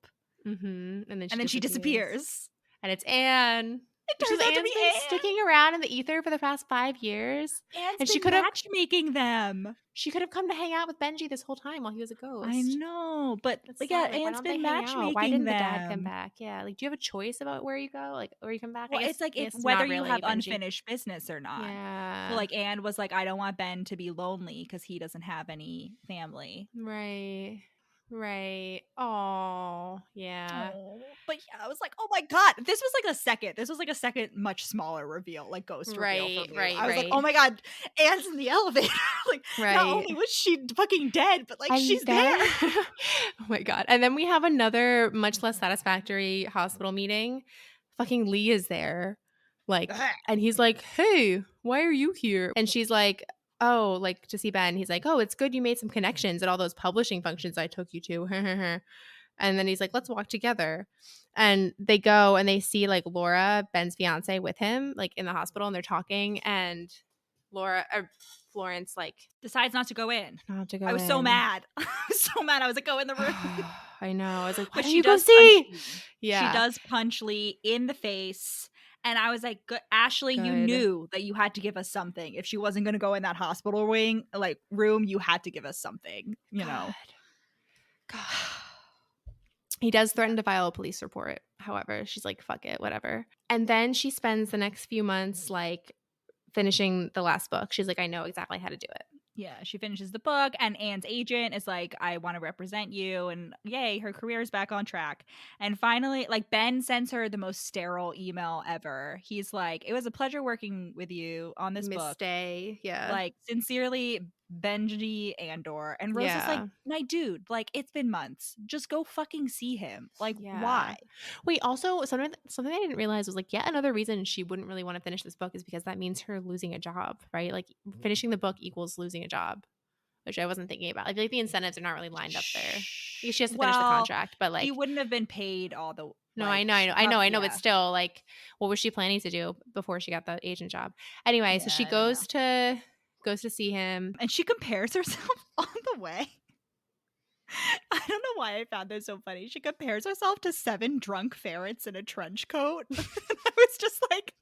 Mm-hmm. And then she disappears. And it's Anne. It turns out to be Anne. Sticking around in the ether for the past 5 years. And she could have matchmaking them. She could have come to hang out with Benji this whole time while he was a ghost. I know, but like, yeah, Anne's been matchmaking. Why didn't the dad come back? Yeah, like, do you have a choice about where you go, like where you come back? Well, it's like whether you have unfinished business or not. Yeah. So, like, Anne was like, I don't want Ben to be lonely because he doesn't have any family. Right. Oh, yeah. But yeah, I was like, oh my God. This was like a second much smaller reveal, like ghost reveal for me. I was like, oh my God, Anne's in the elevator. Like, not only was she fucking dead, but like she's there. Oh my God. And then we have another much less satisfactory hospital meeting. Fucking Lee is there. Like, and he's like, hey, why are you here? And she's like, oh, like to see Ben. He's like, oh, it's good you made some connections at all those publishing functions I took you to. And then he's like, let's walk together. And they go and they see like Laura, Ben's fiance, with him like in the hospital, and they're talking, and Florence like decides not to go in. I was so mad. I was like, go in the room. I know. I was like, what did you go see? Yeah. She does punch Lee in the face. And I was like, Ashley, you knew that you had to give us something. If she wasn't going to go in that hospital room, you had to give us something, you know. God. He does threaten to file a police report. However, she's like, fuck it, whatever. And then she spends the next few months like finishing the last book. She's like, I know exactly how to do it. Yeah, she finishes the book, and Anne's agent is like, I want to represent you, and yay, her career is back on track. And finally, like, Ben sends her the most sterile email ever. He's like, it was a pleasure working with you on this Miss book. Stay, yeah. Like, sincerely, Benji Andor. And Rose is like, my dude, like, it's been months. Just go fucking see him. Like, why? Wait, also, something I didn't realize was, like, yet another reason she wouldn't really want to finish this book is because that means her losing a job, right? Like, finishing the book equals losing a job, which I wasn't thinking about. I feel like the incentives are not really lined up there. Because she has to finish the contract, but, like, he wouldn't have been paid all the. No, like, I know, but still, like, what was she planning to do before she got the agent job? Anyway, so she goes to see him, and she compares herself on the way. I don't know why I found this so funny. She compares herself to 7 drunk ferrets in a trench coat. I was just like,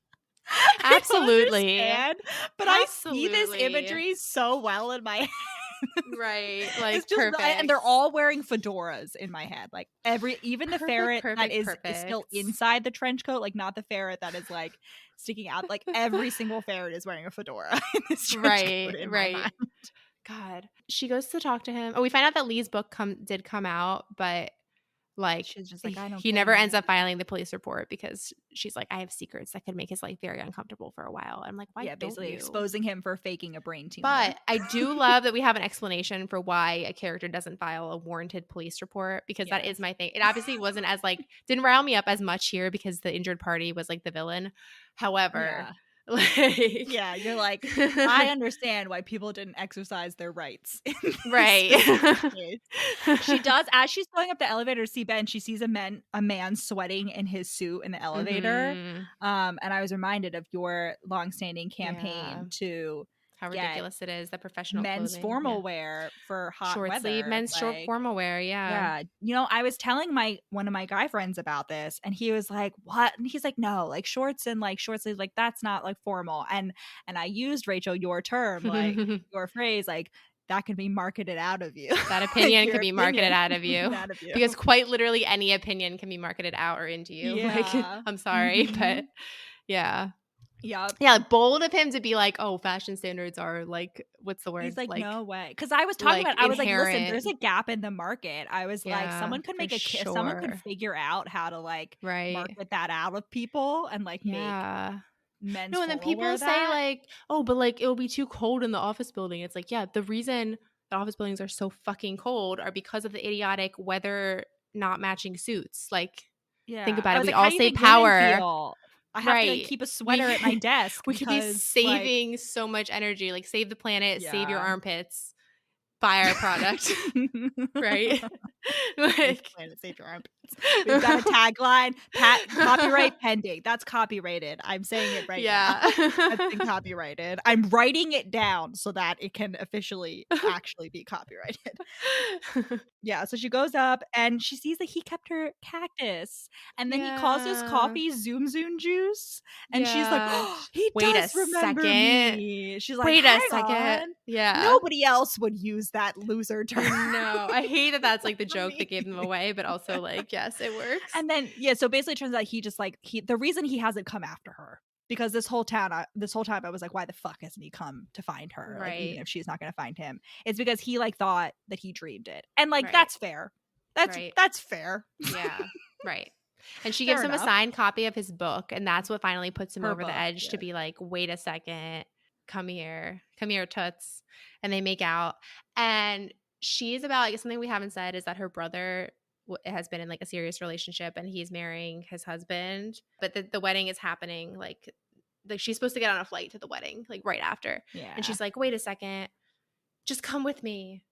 absolutely, but I see this imagery so well in my head. Right, like, it's just perfect. And they're all wearing fedoras in my head. Like, even the ferret that is still inside the trench coat, like, not the ferret that is like sticking out. Like, every single ferret is wearing a fedora in this trench coat in my mind. God, she goes to talk to him. Oh, we find out that Lee's book did come out, but, like, she's just like, I don't he care. never ends up filing the police report because she's like, I have secrets that could make his life very uncomfortable for a while. I'm like, why? Yeah, basically exposing him for faking a brain tumor. But I do love that we have an explanation for why a character doesn't file a warranted police report, because that is my thing. It obviously wasn't as, like, didn't rile me up as much here because the injured party was, like, the villain. However, like, you're like, I understand why people didn't exercise their rights. Right. She does, as she's going up the elevator to see Ben, she sees a man sweating in his suit in the elevator. And I was reminded of your longstanding campaign to how ridiculous it is, the professional men's clothing. formal wear for hot short weather. Sleeve men's short formal wear. Yeah. You know, I was telling one of my guy friends about this, and he was like, what? And he's like, no, like, shorts and, like, short sleeves, like, that's not, like, formal. And I used, Rachel, your term, like, your phrase, like, that can be marketed out of you. That opinion can be marketed out of you. Because quite literally any opinion can be marketed out or into you. Like, I'm sorry, but yeah. Yeah, bold of him to be like, oh, fashion standards are, like, what's the word? He's like, no way. Because I was talking about, I was like, listen, there's a gap in the market. I was like, someone could make someone could figure out how to, like, market that out of people and, like, make men's. No, and then people say, like, oh, but, like, it'll be too cold in the office building. It's like, yeah, the reason the office buildings are so fucking cold are because of the idiotic weather not matching suits. Like, think about it. We all say power. I have to, like, keep a sweater at my desk. We could be saving, like, so much energy. Like, save the planet, save your armpits, buy our product. Right? Like, planet, save your armpits. We've got a tagline, copyright pending. That's copyrighted. I'm saying it right now. That's been copyrighted. I'm writing it down so that it can officially actually be copyrighted. Yeah, so she goes up and she sees that he kept her cactus, and then he calls his coffee Zoom Zoom juice, and she's like, oh, he does remember me. She's like, wait a second. Yeah, nobody else would use that loser term. No, I hate that that's, like, the joke that gave them away, but also, like, yes, it works. And then so basically it turns out he just, like, the reason he hasn't come after her, because this whole time I was like, why the fuck hasn't he come to find her? Like, even if she's not gonna find him, it's because he, like, thought that he dreamed it, and, like, that's fair. That's fair. Yeah, right. And she gives him a signed copy of his book, and that's what finally puts him over the edge to be like, wait a second, come here, toots. And they make out, and she's about, like, something we haven't said is that her brother has been in, like, a serious relationship, and he's marrying his husband, but the wedding is happening, like she's supposed to get on a flight to the wedding, like, right after. And she's like, wait a second, just come with me.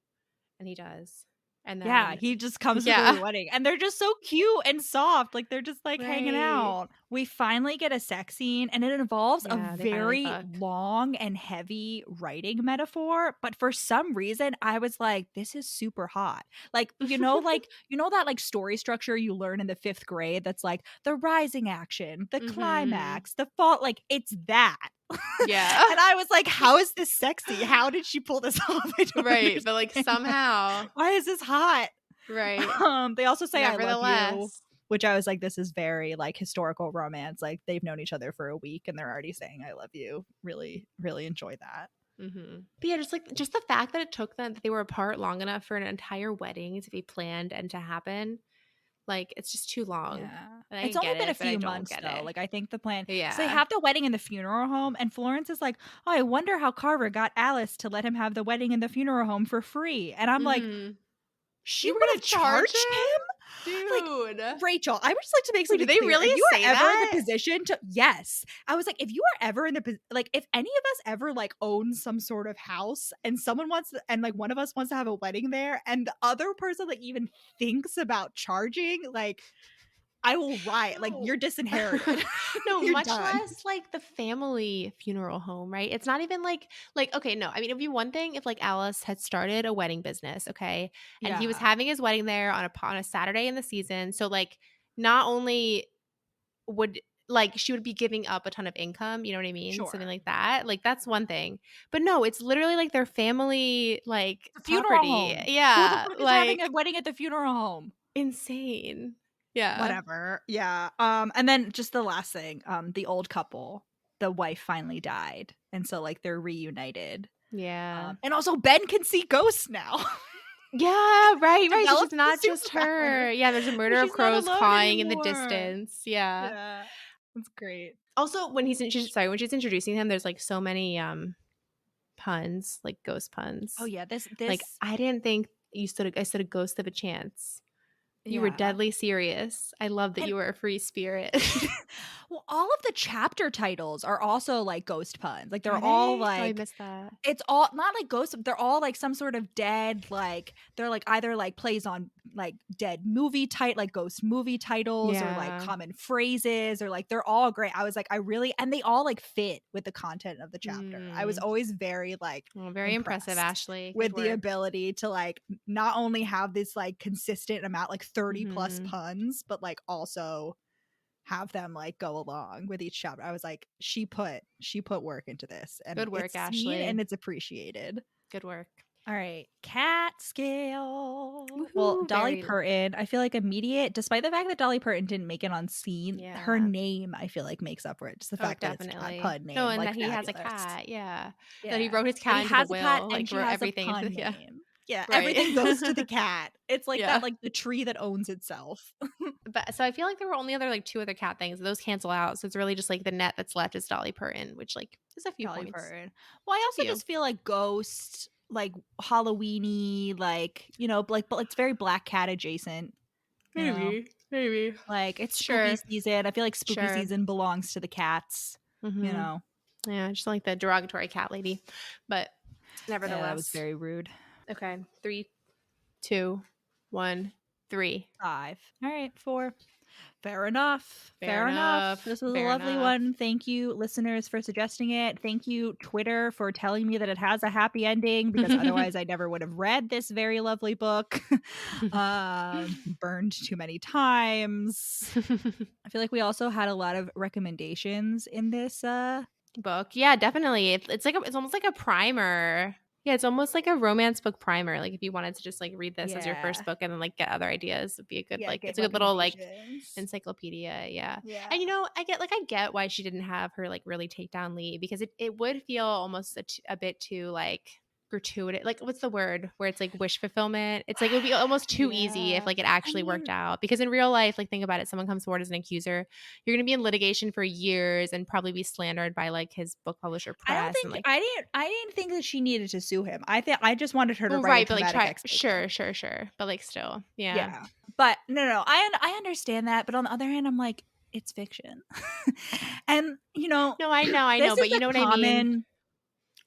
And he does. And then he just comes to the wedding, and they're just so cute and soft, like, they're just, like, hanging out. We finally get a sex scene, and it involves a very long and heavy writing metaphor, but for some reason I was like, this is super hot. Like, you know, like, you know that, like, story structure you learn in the 5th grade that's like the rising action, the climax, the fall, like, it's that. Yeah. And I was like, how is this sexy? How did she pull this off? Right, but, like, somehow. Why is this hot? Right. They also say I love you, which I was like, this is very, like, historical romance. Like, they've known each other for a week and they're already saying I love you. Really, really enjoy that. Mm-hmm. But yeah, just the fact that it took them, that they were apart long enough for an entire wedding to be planned and to happen, like, it's just too long. Yeah. And I It's only get been a it, but I few don't months get though. it. Like I think the plan, so they Yeah. have the wedding in the funeral home, and Florence is like, "Oh, I wonder how Carver got Alice to let him have the wedding in the funeral home for free." And I'm like, Mm-hmm. she You were would gonna have charge charged him? Like, Dude. Rachel, I would just like to make Wait, something did they clear. really If you are say ever in the that? position to, yes, I was like, if you are ever in the, like, if any of us ever like own some sort of house and someone wants to, and like one of us wants to have a wedding there, and the other person like even thinks about charging, like, I will riot. Like, No. you're disinherited. No, You're much done. less like the family funeral home, right? It's not even like okay, no. I mean, it'd be one thing if like Alice had started a wedding business, okay, and he was Yeah. having his wedding there on a Saturday in the season. So like, not only would like she would be giving up a ton of income, you know what I mean? Sure. Something like that. Like that's one thing. But no, it's literally like their family like The funeral property. home. Who the Yeah, fuck is having a like wedding at the funeral home? insane. Yeah. Whatever. Yeah. And then just the last thing, the old couple, the wife finally died. And so like they're reunited. Yeah. And also Ben can see ghosts now. Yeah, right. So Developed she's not the just superpower. her. Yeah, there's a murder of She's not crows alone cawing in the anymore. distance. Yeah. Yeah. That's great. Also, when when she's introducing him, there's like so many puns, like ghost puns. Oh yeah, this Like, I didn't think I stood a ghost of a chance. You were yeah. deadly serious. I love that you were a free spirit. Well, all of the chapter titles are also like ghost puns. Like they're Are all they? Oh, I like, missed that. it's all not like ghosts, they're all like some sort of dead, like they're like either like plays on like dead movie like ghost movie titles, or like Yeah. common phrases, or like they're all great. I was like, and they all like fit with the content of the chapter. I was always very like very impressive, Ashley. Good with the work. ability to like not only have this like consistent amount, like 30 plus puns, but like also have them like go along with each chapter. I was like, she put work into this, and good work, it's Ashley, seen and it's appreciated. Good work. All right, cat scale. Woo-hoo, well, Dolly Parton, I feel like immediate, despite the fact that Dolly Parton didn't make it on scene, her name I feel like makes up for it. Just the fact that it's a cat pun name. No, and like, that he has a cat. Yeah. That he Yeah. wrote his cat into has the a will. cat, Like and she wrote has everything a pun into name. Yeah, Right. everything goes to the cat. It's like Yeah. that, like the tree that owns itself. But so I feel like there were only like two other cat things. Those cancel out. So it's really just like the net that's left is Dolly Parton, which like is a few Dolly points. Parton. Well, I also just feel like ghost, like Halloweeny, like, you know, like, but it's very Black Cat adjacent. Maybe. Like it's spooky season. I feel like spooky season belongs to the cats. You know. Yeah, just like the derogatory cat lady. But nevertheless, that was very rude. Okay, 3, 2, 1, 3, 5. All right, 4. Fair enough. This was a lovely one. Thank you, listeners, for suggesting it. Thank you, Twitter, for telling me that it has a happy ending, because otherwise I never would have read this very lovely book. Burned too many times. I feel like we also had a lot of recommendations in this book. Yeah, definitely. It's almost like a primer. Yeah, it's almost like a romance book primer. Like if you wanted to just like read this as your first book and then like get other ideas, it'd be a good it's a good little like encyclopedia. Yeah. And you know, I get why she didn't have her like really take down Lee, because it would feel almost a bit too like gratuitous. Like what's the word where it's like wish fulfillment? It's like it would be almost too easy if like it actually worked out, because in real life, like think about it, someone comes forward as an accuser, you're gonna be in litigation for years and probably be slandered by like his book publisher press. I didn't think that she needed to sue him. I just wanted her to write a dramatic sure, but like still, yeah. But no, I understand that, but on the other hand, I'm like, it's fiction. And you know, no, I know, but you know what I mean.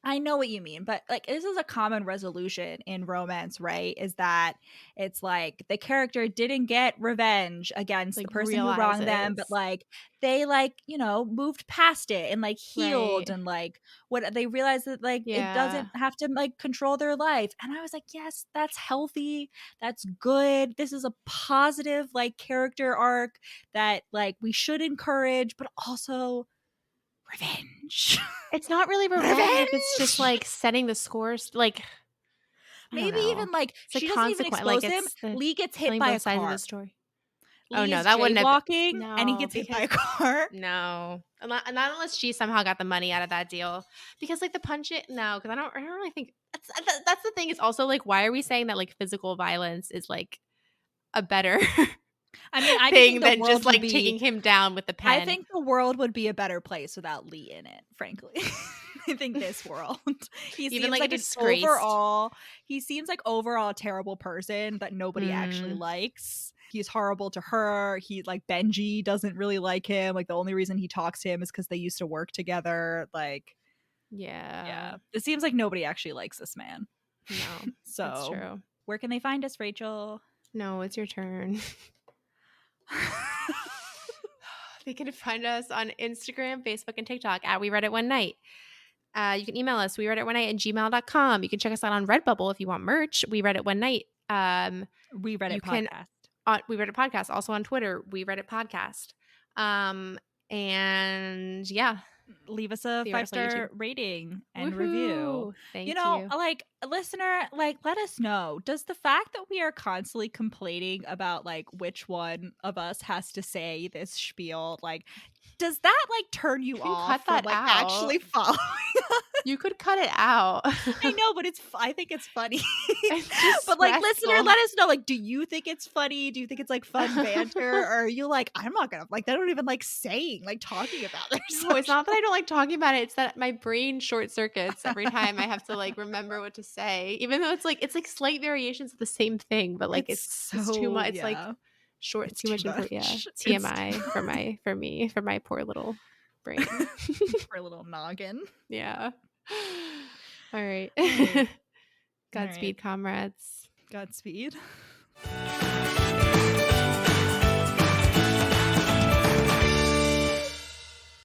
I know what you mean, but like this is a common resolution in romance, right? Is that it's like the character didn't get revenge against the person who wronged them, but like they like, you know, moved past it and like healed, and like what they realized that like it doesn't have to like control their life. And I was like, yes, that's healthy. That's good. This is a positive like character arc that like we should encourage, but also revenge. It's not really revenge. It's just like setting the scores. Like maybe even like she doesn't even expose him. Lee gets hit by a car. Oh, Lee no, is that wouldn't have jaywalking, no, and he gets hit by a car. No. Not unless she somehow got the money out of that deal. Because, like, the punch it no, because I don't really think that's the thing is also, like, why are we saying that, like, physical violence is, like, a better I mean, I thing think the than world just, would like, be taking him down with the pen? I think the world would be a better place without Lee in it, frankly. I think this world. He Even, seems like, like a an disgraced overall he seems like overall a terrible person that nobody actually Mhm. likes. He's horrible to her. He like Benji doesn't really like him. Like the only reason he talks to him is because they used to work together. Like, Yeah. it seems like nobody actually likes this man. No, that's So, true. where can they find us, Rachel? No, it's your turn. They can find us on Instagram, Facebook, and TikTok at We Read It One Night. You can email us, wereaditonenight@gmail.com. You can check us out on Redbubble if you want merch. We Read It One Night. We Read You It can podcast. We Read It Podcast. Also on Twitter, We Read It Podcast. And yeah, Leave us a See us on 5-star YouTube. rating and Woohoo! review. Thank You know, you. like, listener, like, let us know. Does the fact that we are constantly complaining about like which one of us has to say this spiel, like, does that like turn you You can off cut from that like out. actually following? You could cut it out. I know, but I think it's funny. It's just But like, listener, stressful. let us know. Like, do you think it's funny? Do you think it's like fun banter? Or are you like, I'm not gonna like? They don't even like saying like talking about their No, it's not that I social- don't like talking about it. It's that my brain short circuits every time I have to like remember what to say, even though it's like slight variations of the same thing, but like it's too much. It's like short, It's too much info. Yeah, TMI for my poor little brain. For a little noggin. Yeah. All right. All right. Godspeed, comrades. Godspeed.